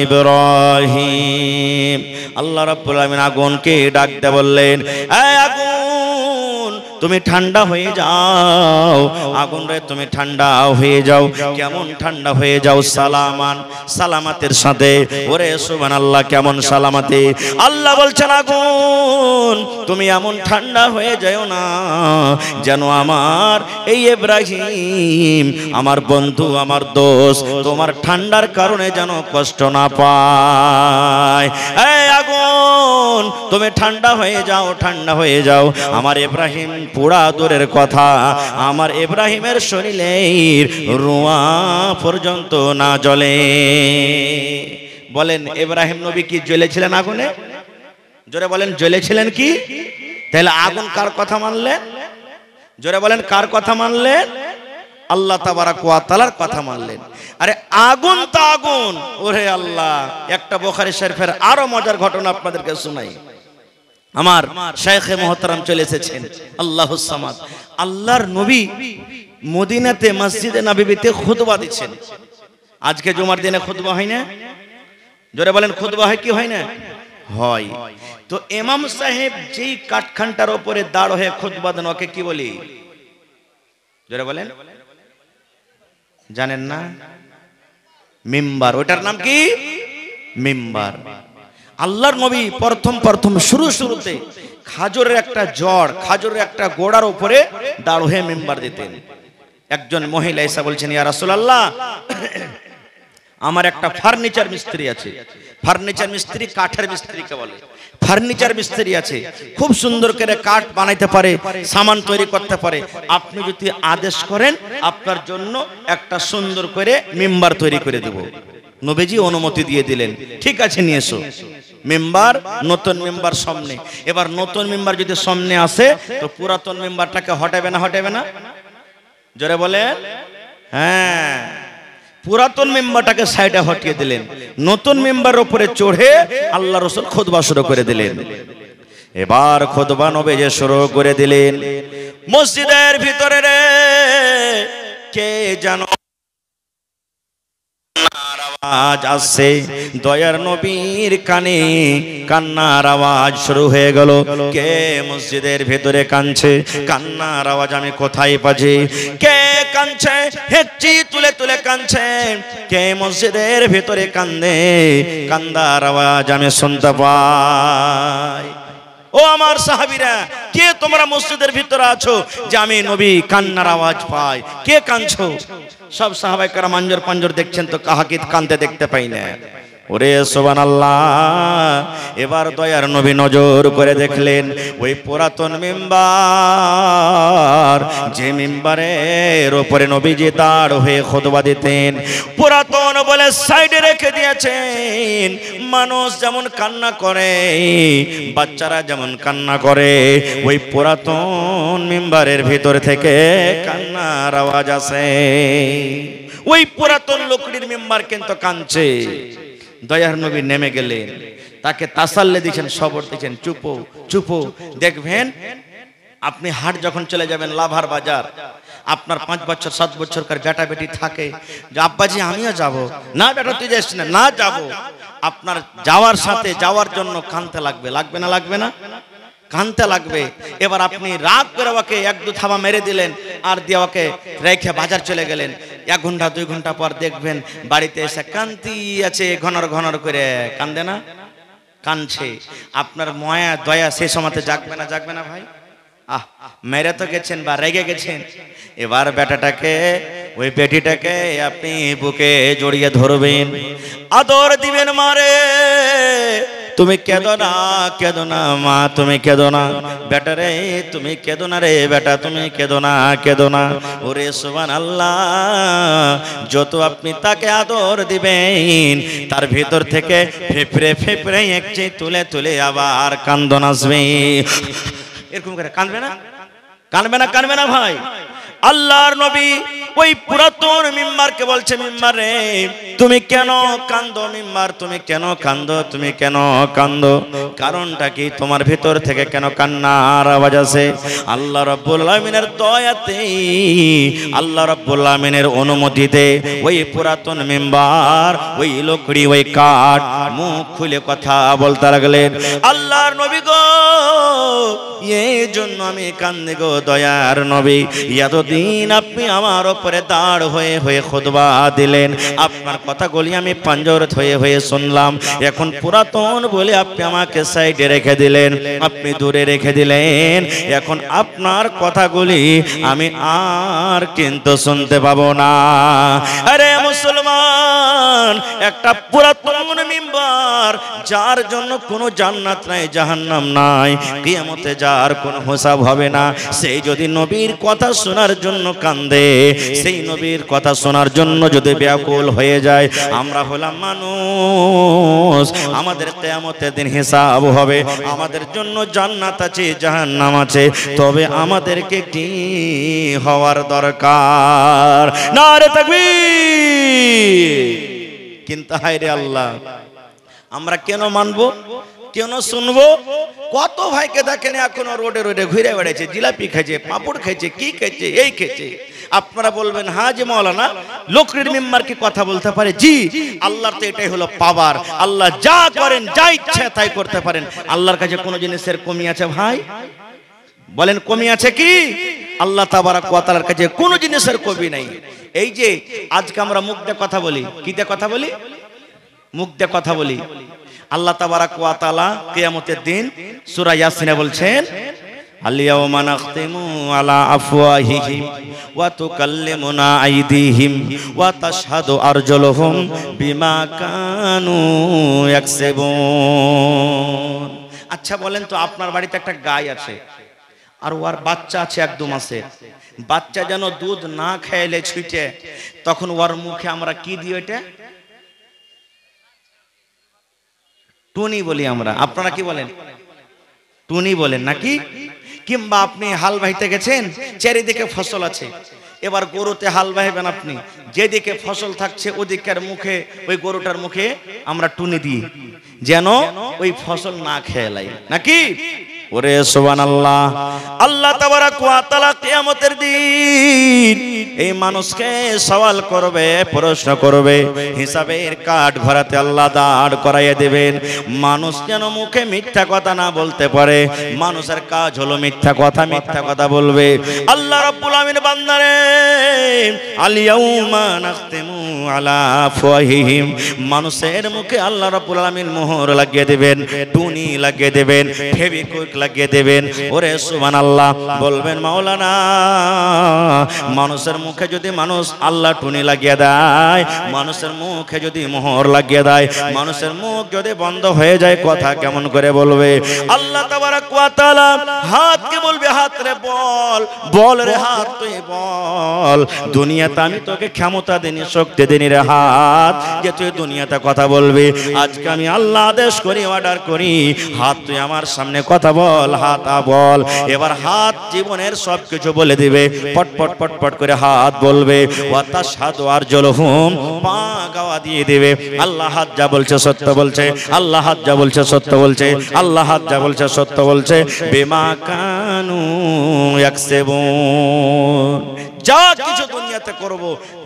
ইব্রাহিম। আল্লাহ রাব্বুল আলামিন আগুনকে ডাক দিয়ে বললেন, হে আগুন, তুমি ঠান্ডা হয়ে যাও। আগুন রে, তুমি ঠান্ডা হয়ে যাও। কেমন ঠান্ডা হয়ে যাও? সালামান, সালামাতের সাথে। ওরে সুবহানাল্লাহ, কেমন সালামাতে? আল্লাহ বলছেন, আগুন তুমি এমন ঠান্ডা হয়ে যাও না যেন আমার এই ইব্রাহিম, আমার বন্ধু, আমার দোস্ত, তোমার ঠান্ডার কারণে যেন কষ্ট না পায়। এই আগুন তুমি ঠান্ডা হয়ে যাও, ঠান্ডা হয়ে যাও। আমার ইব্রাহিম পুরা দূরের কথা, আমার ইব্রাহিমের শরীরের রুয়া পর্যন্ত না জ্বলে। বলেন, ইব্রাহিম নবী কি জ্বলেছিলেন আগুনে? জোরে বলেন, জ্বলেছিলেন কি? তাহলে আগুন কার কথা মানলেন? জোরে বলেন, কার কথা মানলেন? আল্লাহ তাবারক ওয়া তাআলার কথা মানলেন। আরে আগুন তো আগুন। ওরে আল্লাহ, একটা বুখারী শরীফের আরো মজার ঘটনা আপনাদেরকে শোনাই। আমার শাইখে মুহতারাম চলে এসেছেন, আল্লাহুস সামাদ। আল্লাহর নবী মদিনাতে মসজিদে নববীতে খুতবা দিচ্ছেন। আজকে জুমার দিনে খুতবা হয় না? জোরে বলেন, খুতবা হয় কি হয় না? হয়। তো ইমাম সাহেব যেই কাঠখানটার উপরে দাঁড় হয়ে খুতবা দেন, ওকে কি বলি? জোরে বলেন, জানেন না? মিম্বার। ওটার নাম কি? মিম্বার। আল্লাহর নবী প্রথম শুরুতে খাজরের একটা জড়, খাজরের একটা গোড়ার উপরে দাঁড় হয়ে মিম্বার দিতেন। একজন মহিলা এসে বলছেন, ইয়া রাসূলুল্লাহ, আমার একটা ফার্নিচার মিস্ত্রি আছে, ফার্নিচার মিস্ত্রি কাঠের মিস্ত্রিকে বলে। ফার্নিচার মিস্ত্রি আছে, খুব সুন্দর করে কাঠ বানাইতে পারে, সামান তৈরি করতে পারে। আপনি যদি আদেশ করেন আপনার জন্য একটা সুন্দর করে মেম্বার তৈরি করে দেব। নবীজি অনুমতি দিয়ে দিলেন, ঠিক আছে নিয়ে এসো। মেম্বার, নতুন মেম্বার সামনে। এবার নতুন মেম্বার যদি সামনে আসে তো পুরাতন মেম্বারটাকে হটাবে না, হটাবে না? জোরে বলেন। হ্যাঁ, পুরাতন মেম্বারটাকে সাইডে হটিয়ে দিলেন, নতুন মেম্বার উপরে চড়ে আল্লাহ রাসূল খুতবা শুরু করে দিলেন। এবার খুতবা নবীজি শুরু করে দিলেন। মসজিদের ভিতরে রে কে জানো আওয়াজ আসছে, দয়ার নবীর কানে কান্নার আওয়াজ শুরু হয়ে গেল। কে মসজিদের ভেতরে কাঁদছে? কান্নার আওয়াজ আমি কোথায় পাচ্ছি? কে কাঁদছে? হেঁচি তুলে তুলে কাঁদছে। কে মসজিদের ভেতরে কান্দে? কান্দার আওয়াজ আমি শুনতে পাই। ও আমার সাহাবীরা, কে তোমরা মসজিদের ভিতরে আছো যে আমি নবী কান্নার আওয়াজ পাই? কে কাঁদছো? সব সাহাবায়ে কেরাম আঞ্জর পাঞ্জর দেখছেন তো কাহাকে কাঁদতে দেখতে পাই না। ওরে সুবহানাল্লাহ। এবার দয়ার নবী নজর করে দেখলেন ওই পুরাতন মিম্বার, যে মিম্বারের উপরে নবীজি দাঁড় হয়ে খুতবা দিতেন, পুরাতন বলে সাইডে রেখে দিয়েছেন। মানুষ যেমন কান্না করে, বাচ্চারা যেমন কান্না করে, ওই পুরাতন মিম্বারের ভিতর থেকে কান্নার আওয়াজ আসে। ওই পুরাতন লোকটির মিম্বার কিন্তু কাঁদছে। দয়ার নবী নেমে গেলেন, তাকে তাসাল্লি দিয়েছেন, সবর দিয়েছেন, চুপো চুপো। দেখবেন আপনি হাট যখন চলে যাবেন লাভার বাজার, আপনার 5 বছর 7 বছরকার বেটা বেটি থাকে যে আব্বাজি আমিও যাব। না বেটা তুই যাস না, না যাব। আপনার যাওয়ার সাথে যাওয়ার জন্য কাঁদতে লাগবে, লাগবে না? লাগবে না? কাঁদতে লাগবে। এবার আপনি রাগ করে ওকে 1-2 থাবা মেরে দিলেন আর দিয়ে ওকে রেখে বাজার চলে গেলেন। 1 ঘন্টা 2 ঘন্টা পর দেখবেন বাড়িতে এসে কান্তি আছে, ঘনর ঘনর করে কান্দে না? কাঁদছে। আপনার মায়া দয়া সেই সময়তে জাগবে না? জাগবে না ভাই? মেরে তো গেছেন বা রেগে গেছেন। এবার বেটাটাকে, ওই বেটিটাকে আপনি বুকে জড়িয়ে ধরবেন, আদর দিবেন। মারে তুমি কেঁদো না, কেঁদো না মা, তুমি কেঁদো না। বেটা রে তুমি কেঁদো না রে বেটা, তুমি কেঁদো না, কেঁদো না। ওরে সুবহানাল্লাহ, যত আপনি তাকে আদর দিবেন তার ভিতর থেকে ফেফড়ে ফেফড়ে একচে তুলে তুলে আবার কান্দন আসবে। এরকম করে কাঁদবে না? কাঁদবে না? কাঁদবে না ভাই? আল্লাহর নবী ওই পুরাতন মিম্বারকে বলছে, মিম্বার রে তুমি কেন কান্দো? মিম্বার তুমি কেন কান্দো? তুমি কেন কান্দো? কারণটা কি? তোমার ভিতর থেকে কেন কান্নার আওয়াজ আসে? আল্লাহ রাব্বুল আলামিনের দয়াতে, আল্লাহ রাব্বুল আলামিনের অনুমতিতে ওই পুরাতন মিম্বার, ওই লকড়ি, ওই কাঠ মুখ খুলে কথা বলতে লাগলেন। আল্লাহর নবী গো, এই জন্য আমি কান্দি গো দয়ার নবী। এতদিন আপনি আমার উপরে দাঁড় হয়ে হয়ে খুতবা দিলেন, আপনার কথাগুলি আমি পাঞ্জর হয়ে হয়ে শুনলাম। এখন পুরাতন বলে আপনি আমাকে সাইডে রেখে দিলেন, আপনি দূরে রেখে দিলেন। এখন আপনার কথাগুলি আমি আর কিন্তু শুনতে পাবো না। আরে মুসলমান, একটা পুরাতন মিম্বার যার জন্য কোনো জান্নাত নাই, জাহান্নাম নাই, কিয়ামতে যার কোনো হিসাব হবে না, সেই যদি নবীর কথা শোনার জন্য কান্দে, সেই নবীর কথা শোনার জন্য যদি ব্যাকুল হয়ে যায়, আমরা হলাম মানুষ, আমাদের কিয়ামতের দিন হিসাব হবে, আমাদের জন্য জান্নাত আছে, জাহান্নাম আছে, তবে আমাদেরকে কি হওয়ার দরকার? নারে তাকবীর! কিন্তু হায় রে আল্লাহ, আমরা কেন মানবো, কেন শুনবো? কত ভাইকে দেখেন এখনো রোডে রোডে ঘুরে বেড়াচ্ছে, জিলাপি খেয়েছে, পাপড় খেয়েছে, কি খেয়েছে, এই খেয়েছে। আপনারা বলবেন হ্যাঁ যে মাওলানা লোকরির মেম্বার কি কথা বলতে পারে? জি, আল্লাহর তো এটাই হলো পাওয়ার। আল্লাহ যা করেন, যা ইচ্ছা তাই করতে পারেন। আল্লাহর কাছে কোনো জিনিসের কমি আছে ভাই? বলেন কমি আছে কি? আল্লাহ তাবারাক ওয়া তাআলার কাছে কোনো জিনিসের কমি নাই। এই যে আজকে আমরা মুখ দিয়ে কথা বলি, কি দিয়ে কথা বলি? মুখ দিয়ে কথা বলি। আল্লাহ তাবারাক ওয়া তাআলা কিয়ামতের দিন সূরা ইয়াসিনে বলছেন, আল-ইয়াওমা নাখতিমু আলা আফওয়াহিহিম ওয়া তুকাল্লিমুনা আইদিহিম ওয়া তাশহাদু আরজুলুহুম বিমা কানু ইয়াকসিবুন। আচ্ছা বলেন তো, আপনার বাড়িতে একটা গাই আছে আর ওর বাচ্চা আছে 1-2 মাসের। বাচ্চা যেন দুধ না খাইলে ছুটে, তখন ওর মুখে আমরা কি দিই? ওইটা টুনি বলি আমরা। আপনারা কি বলেন? টুনি বলেন নাকি? কিংবা আপনি হাল বাইতে গেছেন, চারিদিকে ফসল আছে, এবার গরুতে হাল বাইবেন আপনি, যেদিকে ফসল থাকছে ওদিকের মুখে, ওই গরুটার মুখে আমরা টুনি দিই যেন ওই ফসল না খেয়ে লাই, নাকি? ওরে সুবহানাল্লাহ। আল্লাহ তাবারাক ওয়া তাআলা কিয়ামতের দিন এই মানুষকে সওয়াল করবে, প্রশ্ন করবে, হিসাবের কাঠ ভরাতে আল্লাহ দাঁড় করাইয়া দেবেন। মানুষ যেন মুখে মিথ্যা কথা না বলতে পারে। মানুষের কাজ হলো মিথ্যা কথা বলবে। আল্লাহ রাব্বুল আমিন বান্দারে আল ইয়াউমা নাখতিমু আলা আফওয়াহিহিম, মানুষের মুখে আল্লাহ রাব্বুল আমিন মোহর লাগিয়ে দেবেন, টুনি লাগিয়ে দেবেন, ফেভিকুইক লাগিয়ে দেবেন। ওরে সুবহানাল্লাহ। বলবেন মাওলানা, মানুষের মুখে যদি মানুষ আল্লাহ টুনি লাগিয়ে দেয়, মানুষের মুখে যদি মোহর লাগিয়ে দেয়, মানুষের মুখ যদি বন্ধ হয়ে যায়, কথা কেমন করে বলবে? আল্লাহ তাবারাক ওয়া তাআলা হাতকে বলবে, হাত রে বল, বল রে হাত তুই বল, দুনিয়াতে আমি তোকে ক্ষমতা দেনি, শক্তি দেনি রে হাত, যে তুই দুনিয়াতে কথা বলবি। আজকে আমি আল্লাহ আদেশ করি, অর্ডার করি, হাত তুই আমার সামনে কথা বল, হাত বল। এবার হাত জীবনের সবকিছু বলে দিবে, পটপট পটপট করে হাত বলবে। ওয়া তাশহাদু আরজুলুহুম, পা গাওয়া দিয়ে দেবে। আল্লাহ হাত যা বলছে সত্য বলছে, আল্লাহ হাত যা বলছে সত্য বলছে, আল্লাহ হাত যা বলছে সত্য বলছে। বিমা কানু ইয়াকসিবুন, যা কিছু দুনিয়াতে করব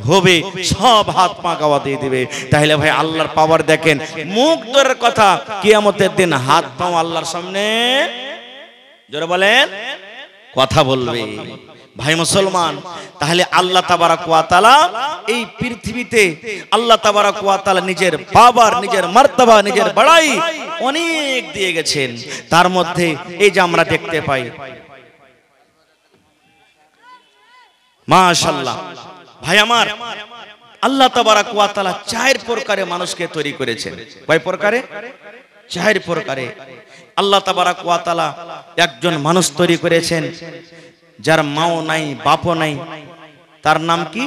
হবে সব হাত পা গাওয়া দিয়ে দিবে। তাহলে ভাই আল্লাহর পাওয়ার দেখেন। মুখ দূরের কথা, কিয়ামতের দিন হাত পাও আল্লাহর সামনে জোরে বলেন কথা বলবে। ভাই মুসলমান, তাহলে আল্লাহ তাবারাক ওয়া তাআলা এই পৃথিবীতে আল্লাহ তাবারাক ওয়া তাআলা নিজের পাওয়ার, নিজের মার্তবা, নিজের বড়াই অনেক দিয়ে গেছেন। তার মধ্যে এই যে আমরা দেখতে পাই, মাশাআল্লাহ ভাই আমার, আল্লাহ তাবারাক ওয়া তাআলা 4 প্রকারে মানুষকে তৈরি করেছেন। কয় প্রকারে? 4 প্রকারে আল্লাহ তাবারাক ওয়া তাআলা একজন মানুষ তৈরি করেছেন, যার মাও নাই, বাপও নাই। তার নাম কি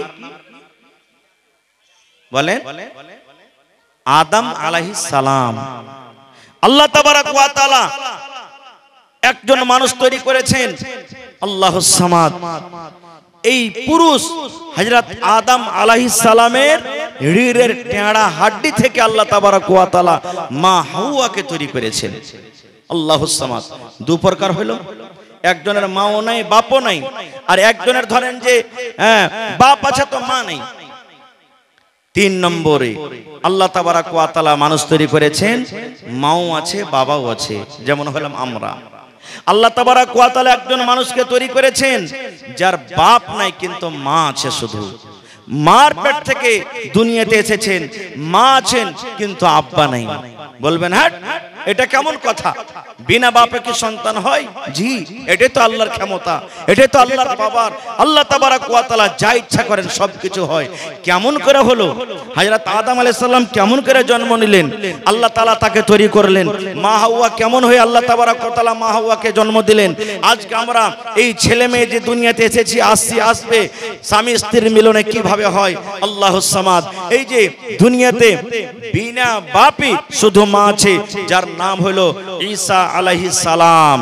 বলেন? আদম আলাইহিস সালাম। আল্লাহ তাবারাক ওয়া তাআলা একজন মানুষ তৈরি করেছেন, আল্লাহুস সামাদ। এই পুরুষ হযরত আদম আলাইহিস সালামের রিড়ের টেঁড়া হাড্ডি থেকে আল্লাহ তাবারাক ওয়া তাআলা মা হাওয়াকে তৈরি করেছেন। আল্লাহুস সামাদ। 2 প্রকার হলো, একজনের মাও নাই, বাপও নাই, আর একজনের ধরেন যে বাপ আছে তো মা নাই। 3 নম্বরে আল্লাহ তাবারাক ওয়া তাআলা মানুষ তৈরি করেছেন, মাও আছে, বাবাও আছে, যেমন হলাম আমরা। আল্লাহ তাবারাক ওয়া তাআলা একজন মানুষকে তৈরি করেছেন, যার বাপ নাই কিন্তু মা আছে শুধু। মার পেট থেকে দুনিয়াতে এসেছেন, মা আছেন কিন্তু আব্বা নাই। বলবেন হ্যাঁ, এটা কেমন কথা? বিনা বাপে কি সন্তান হয়? জি, এটাই তো আল্লাহর ক্ষমতা, এটাই তো আল্লাহর পাওয়ার। আল্লাহ তাবারাক ওয়া তাআলা যা ইচ্ছা করেন সবকিছু হয়। কেমন করে হলো? হযরত আদম আলাইহিস সালাম কেমন করে জন্ম নিলেন? আল্লাহ তাআলা তাকে তৈরি করলেন। মা হাওয়া কেমন হয়ে আল্লাহ তাবারাক ওয়া তাআলা মা হাওয়াকে জন্ম দিলেন? আজকে আমরা এই ছেলে মেয়ে যে দুনিয়াতে এসেছি, আসবে, স্বামী স্ত্রীর মিলনে কিভাবে হয়? আল্লাহুস সামাদ। এই যে দুনিয়াতে বিনা বাপে শুধু মা আছে, যার নাম হলো ঈসা আলাইহিস সালাম।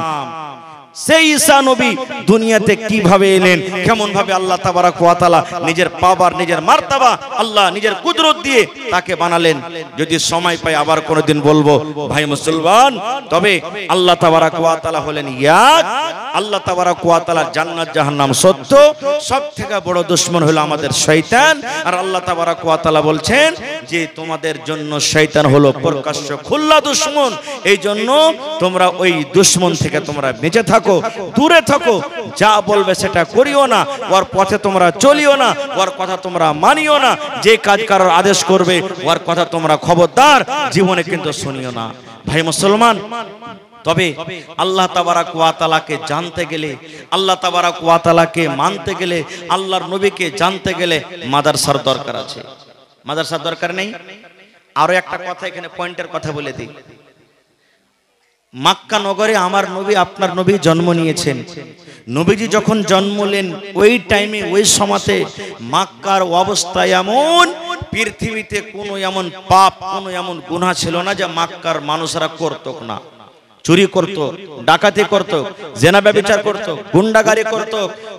সেই ঈসা নবী দুনিয়াতে কিভাবে এলেন, কেমন ভাবে আল্লাহ তাবারাক ওয়া তাআলা নিজের পাওয়ার, নিজের মার্তবা, আল্লাহ নিজের কুদরত দিয়ে তাকে বানালেন। যদি সময় পাই আবার কোনোদিন বলবো ভাই মুসলমান। তবে আল্লাহ তাবারাক ওয়া তাআলা হলেন এক। আল্লাহ তাবারাক ওয়া তাআলা জান্নাত জাহান্নাম সত্য, সবথেকে বড় দুশমন হলো আমাদের শয়তান। আর আল্লাহ তাবারাক ওয়া তাআলা বলছেন যে তোমাদের জন্য শয়তান হলো প্রকাশ্য খোলা দুশমন। এই জন্য তোমরা ওই দুশমন থেকে তোমরা বেঁচে থাকো, দূরে থাকো। যা বলবে সেটা করিও না, ওর পথে তোমরা চলিও না, ওর কথা তোমরা মানিও না। যে কাজ করার আদেশ করবে ওর কথা তোমরা খবরদার জীবনে কিন্তু শুনিও না। ভাই মুসলমান, তবে আল্লাহ তাবারাক ওয়া তাআলাকে জানতে গেলে, আল্লাহ তাবারাক ওয়া তাআলাকে মানতে গেলে, আল্লাহর নবীকে জানতে গেলে মাদ্রাসার দরকার আছে। মাদ্রাসার দরকার নেই? আরো একটা কথা এখানে পয়েন্টের কথা বলে দিই। মক্কা নগরে আমার নবী আপনার নবী জন্ম নিয়েছেন। নবীজি যখন জন্মলেন ওই টাইমে ওই সময়তে মক্কার অবস্থা এমন, পৃথিবীতে কোনো এমন পাপ, কোনো এমন গুনাহ ছিল না যে মক্কার মানুষরা করতো না। চুরি করত, ডাকাতি করত, জেনা ব্যভিচার করত, গুন্ডাগারি করত,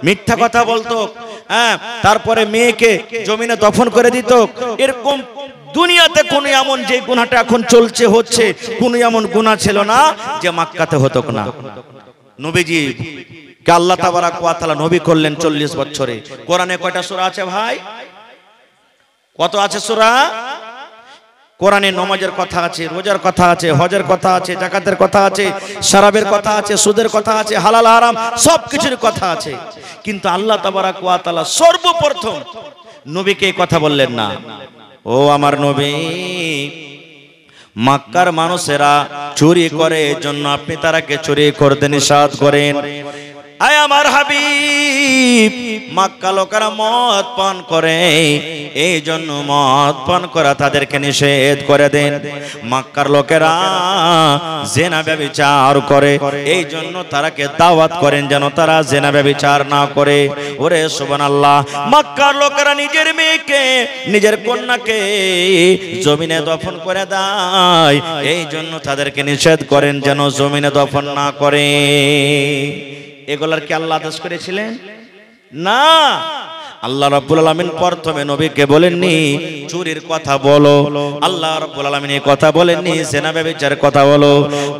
মিথ্যা কথা বলতো, হ্যাঁ, তারপরে মেয়েকে জমিনে দফন করে দিত। এরকম দুনিয়াতে কোন এমন যে গুনাহটা এখন চলছে হচ্ছে, কোন এমন গুনাহ ছিল না যে মক্কাতে হতো না। নবীজি কে আল্লাহ তাবারাক ওয়া তাআলা নবী করলেন 40 বছরে। কোরআনে কয়টা সূরা আছে ভাই? কত আছে সূরা? কোরআনে নামাজের কথা আছে, রোজার কথা আছে, হজের কথা আছে, যাকাতের কথা আছে, শরাবের কথা আছে, সুদের কথা আছে, হালাল হারাম সবকিছুর কথা আছে। কিন্তু আল্লাহ তাবারাক ওয়া তাআলা সর্বপ্রথম নবীকে এই কথা বললেন না। ও আমার নবী, মক্কার মানুষেরা চুরি করে, এজন্য আপনি তারাকে চুরি করতে নিষেধ করেন। আয় আমার হাবিব, মক্কা লোকেরা মদ পান করে, এই জন্য মদ পান করা তাদেরকে নিষেধ করে দেন। মক্কার লোকেরা জেনা ব্যভিচার করে, এই জন্য তারাকে দাওয়াত করেন যেন তারা জেনা ব্যভিচার না করে। ওরে সুবহানাল্লাহ, মক্কার লোকেরা নিজের মেয়েকে, নিজের কন্যাকে জমিনে দফন করে দেয়, এই জন্য তাদেরকে নিষেধ করেন যেন জমিনে দফন না করে। এগুলার কি আল্লাহ আদেশ করেছিলেন? না, আল্লাহ রাব্বুল আলামিন প্রথমে নবীকে বলেননি চুরির কথা বলো, আল্লাহ রাব্বুল আলামিন এই কথা বলেননি জেনা ব্যভিচারের কথা বলো।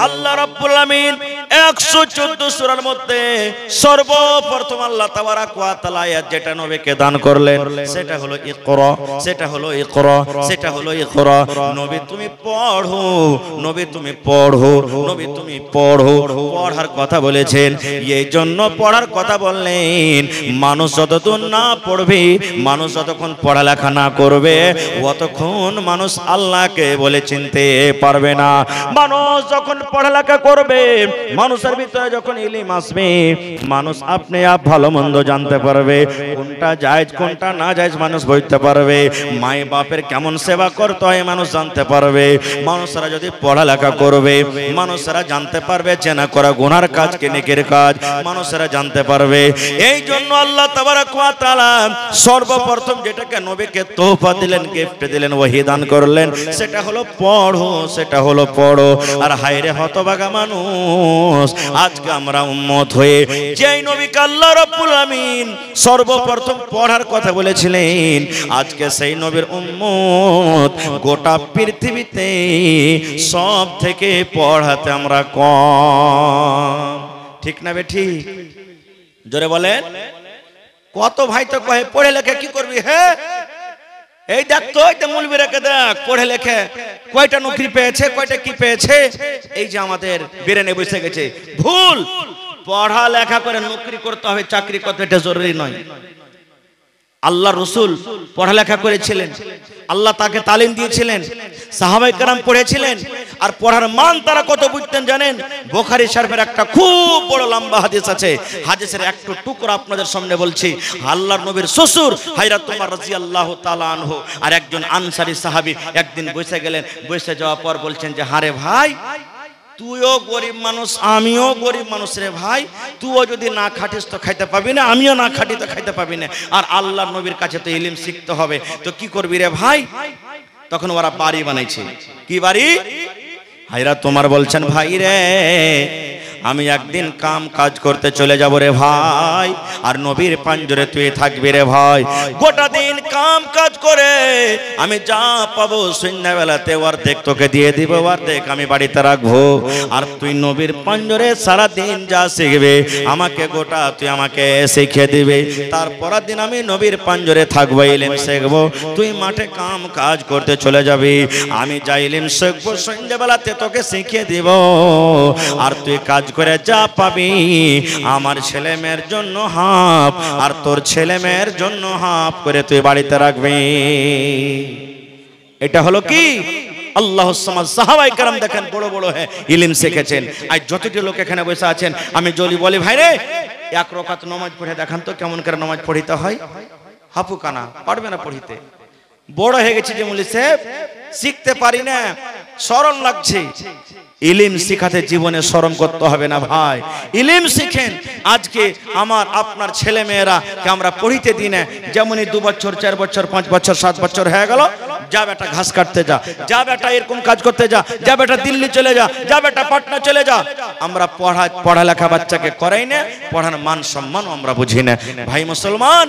আল্লাহ রাব্বুল আলামিন 114 সূরার মধ্যে সর্বপ্রথম আল্লাহ তাবারাক ওয়া তাআলা আয়াত যেটা নবীকে দান করলেন সেটা হলো ইকরা, সেটা হলো ইকরা, সেটা হলো ইকরা। নবী তুমি পড়ো, নবী তুমি পড়ো, নবী তুমি পড়ো। পড়ার কথা বলেছেন, এই জন্য পড়ার কথা বললেন। মানুষ যতদিন না পড়বে, মানুষ যতক্ষণ পড়ালেখা না করবে, ততক্ষণ মানুষ আল্লাহকে বলে চিনতে পারবে না। মানুষ যখন পড়ালেখা করবে, মানুষের ভিতরে যখন ইলম আসবে, মানুষ আপনি আপ ভালো মন্দ জানতে পারবে, কোনটা জায়েজ কোনটা না জায়েজ মানুষ বুঝতে পারবে। মাই বাপের কেমন সেবা করতে হয় মানুষ জানতে পারবে। মানুষরা যদি পড়ালেখা করবে, মানুষরা জানতে পারবে জেনা করা গুনার কাজ কি নেকির কাজ, মানুষরা জানতে পারবে। এই জন্য আল্লাহ তাবারাক ওয়া তাআলা সর্বপ্রথম যেটাকে নবীকে তোহফা দিলেন, গিফট দিলেন, ওহী দান করলেন, সেটা হলো পড়ো, সেটা হলো পড়ো। আর হায়রে হতভাগা মানুষ, আজকে আমরা উম্মত হয়ে যেই নবীকে আল্লাহ রাব্বুল আমিন সর্বপ্রথম পড়ার কথা বলেছিলেন, আজকে সেই নবীর উম্মত গোটা পৃথিবীতে সব থেকে পড়াতে আমরা কম। ঠিক না বেঠিক? জোরে বলেন। কত ভাই তো কহে পড়ে লেখে কি করবি, হ্যাঁ এই দেখ তো এটা মৌলবী রেখে দেখ, পড়ে লেখে কয়টা নৌকরি পেয়েছে, কয়টা কি পেয়েছে, এই যে আমাদের বেরেনে বসে গেছে। ভুল। পড়া লেখা করে নৌকরি করতে হবে, চাকরি করতে এটা জরুরি নয়। আল্লাহ রসুল পড়ালেখা করেছিলেন, আল্লাহ তাকে তালিম দিয়েছিলেন, সাহাবায়ে কেরাম পড়েছিলেন। আর পড়ার মান তারা কত বুঝতেন জানেন? বুখারী শরীফের একটা খুব বড় লম্বা হাদিস আছে, হাদিসের একটু টুকরা আপনাদের সামনে বলছি। আল্লাহর নবীর শ্বশুর হযরত ওমর রাদিয়াল্লাহু তাআলা আনহু আর একজন আনসারী সাহাবী একদিন বসে গেলেন। বসে যাওয়ার পর বলছেন যে হারে ভাই, তুইও গরিব মানুষ, আমিও গরিব মানুষ রে ভাই, তুইও যদি না খাটিস তো খাইতে পাবি না, আমিও না খাটি তো খাইতে পাবি না। আর আল্লাহর নবীর কাছে তো ইলম শিখতে হবে, তো কি করবি রে ভাই? তখন ওরা বাড়ি বানাইছে। কি বাড়ি? হযরত ওমর বলছেন ভাই রে, আমি একদিন কাম কাজ করতে চলে যাব রে ভাই, আর নবীর পাঞ্জরে তুই থাকবি রে ভাই। গোটা দিন কাম কাজ করে আমি যা পাবো সন্ধ্যাবেলাতে অর্ধেক তোকে দিয়ে দিব, অর্ধেক আমি বাড়িতে রাখবো। আর তুই নবীর পাঞ্জরে সারা দিন যা শিখবে আমাকে গোটা তুই আমাকে শিখিয়ে দিবে। তারপরের দিন আমি নবীর পাঞ্জরে থাকবো, ইলম শিখবো। তুই মাঠে কাম কাজ করতে চলে যাবি, আমি যা ইলম শিখবো সন্ধ্যাবেলাতে তোকে শিখিয়ে দিব। আর তুই কাজ করে যা পাবি আমার ছেলে মেয়ের জন্য হাফ, আর তোর ছেলে মেয়ের জন্য হাফ করে তুই বাড়িতে রাখবি। এটা হলো কি? আল্লাহুস সামাদ সাহাবায়ে কেরাম দেখেন বড় বড় ইলম শিখেছেন। আজ যতটি লোক এখানে বসে আছেন আমি যদি বলি ভাই রে এক রাকাত নামাজ পড়ে দেখান তো কেমন করে নামাজ পড়িতে হয়, হাফু কানা পারবে না পড়িতে। বড় হয়ে গেছে যে মুলি সাহেব শিখতে পারি না, শরম লাগছে। ইলম শিখাতে জীবনে শরম করতে হবে না ভাই, ইলম শিখেন। আজকে আমার আপনার ছেলে মেয়েরা কে আমরা পড়িতে দিই না, যেমনই 2 বছর 4 বছর 5 বছর 7 বছর হয়ে গেল, যা বেটা ঘাস কাটতে যা, যা বেটা এরকম কাজ করতে যা, যা বেটা দিল্লি চলে যা, যা বেটা পাটনা চলে যা। আমরা পড়ালেখা বাচ্চাকে করাই না, পড়ার মান সম্মান আমরা বুঝি না। ভাই মুসলমান,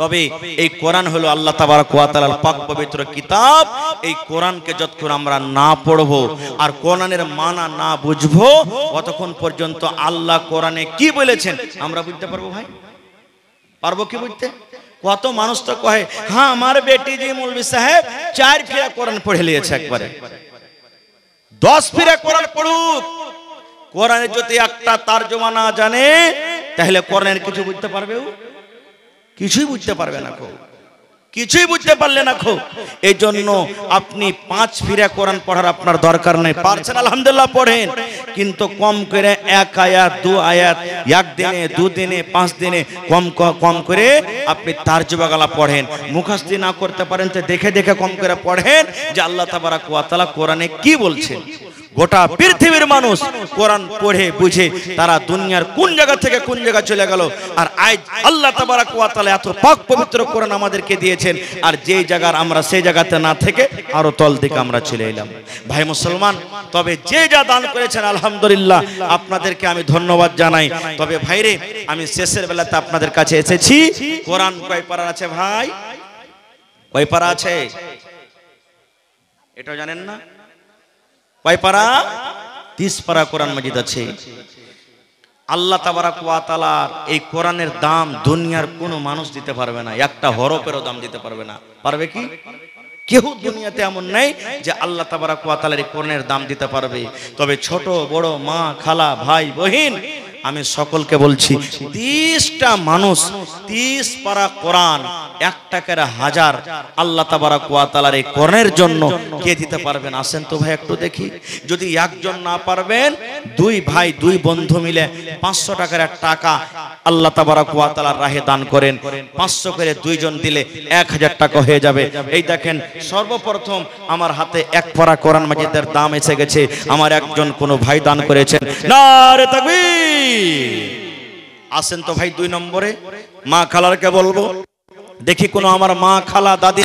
তবে এই কোরআন হলো আল্লাহ তাবারক ওয়া তাআলার পাক পবিত্র কিতাব। এই কোরআনকে যতক্ষণ আমরা না পড়বো আর কোরআনের মানা না বুঝবো ততক্ষণ পর্যন্ত আল্লাহ কোরআনে কি বলেছেন আমরা বুঝতে পারবো ভাই? পারবো কি বুঝতে? কত মানুষ তো কহে হ্যাঁ আমার বেটি জি মৌলভী সাহেব 4 ফিরা কোরআন পড়ে নিয়েছে, একবারে 10 ফিরা কোরআন পড়ুক, কোরআনের যদি একটা তরজমা না জানে তাহলে কোরআনের কিছু বুঝতে পারবে? কিছুই বুঝতে পারবে না, কিছুই বুঝতে পারলে না। এই জন্য আপনি 5 ফিরা কোরআন পড়ার আপনার দরকার নেই, পারছেন আলহামদুলিল্লাহ পড়েন, কিন্তু কম করে 1 আয়াত 2 আয়াত 1 দিনে 2 দিনে 5 দিনে কম করে আপনি তারজমা গালা পড়েন। মুখস্থি না করতে পারেন তো দেখে দেখে কম করে পড়েন যে আল্লাহ তাবারক ওয়া তাআলা কোরআনে কি বলছেন। গোটা পৃথিবীর মানুষ কোরআন পড়ে বুঝে তারা দুনিয়ার কোন জায়গা থেকে কোন জায়গা চলে গেল। আর আজ আল্লাহ তাবারক ওয়া তাআলা এত পাক পবিত্র কোরআন আমাদেরকে দিয়েছেন, আর যেই জায়গার আমরা সেই জায়গাতে না থেকে আরো তল দিকে আমরা চলে এলাম। ভাই মুসলমান, তবে যে যা দান করেছেন আলহামদুলিল্লাহ আপনাদেরকে আমি ধন্যবাদ জানাই। তবে ভাইরে আমি শেষের বেলাতে আপনাদের কাছে এসেছি। কোরআন কয় পারা আছে ভাই? কয় পারা আছে এটা জানেন না? কয় পারা? 30 পারা কোরআন মাজিদ আছে। আল্লাহ তাবারক ওয়া তাআলার এই কোরআনের দাম দুনিয়ার কোনো মানুষ দিতে পারবে না, একটা হরফেরও দাম দিতে পারবে না। পারবে কি? কেউ দুনিয়াতে এমন নেই যে আল্লাহ তাবারক ওয়া তাআলার এই কোরআনের দাম দিতে পারবে। তবে ছোট বড় মা খালা ভাই বহিন আমি সকলকে বলছি 30টা মানুষ 30 পারা কোরআন 1 টাকার 1000 আল্লাহ তাবারক ওয়া তাআলার এই কোরআনের জন্য কে দিতে পারবেন? আসেন তো ভাই একটু দেখি। যদি একজন না পারবেন 2 ভাই 2 বন্ধু মিলে 500 টাকার 1 টাকা আল্লাহ তাবারক ওয়া তাআলার রাহে দান করেন। 500 করে 2 জন দিলে 1000 টাকা হয়ে যাবে। এই দেখেন সর্বপ্রথম আমার হাতে 1 পারা কোরআন মাজিদের দাম এসে গেছে, আমার একজন কোনো ভাই দান করেছেন। নারে তাকবীর। আসেন তো ভাই 2 নম্বরে মা খালারকে বলবো, দেখি কোনো আমার মা খালা দাদি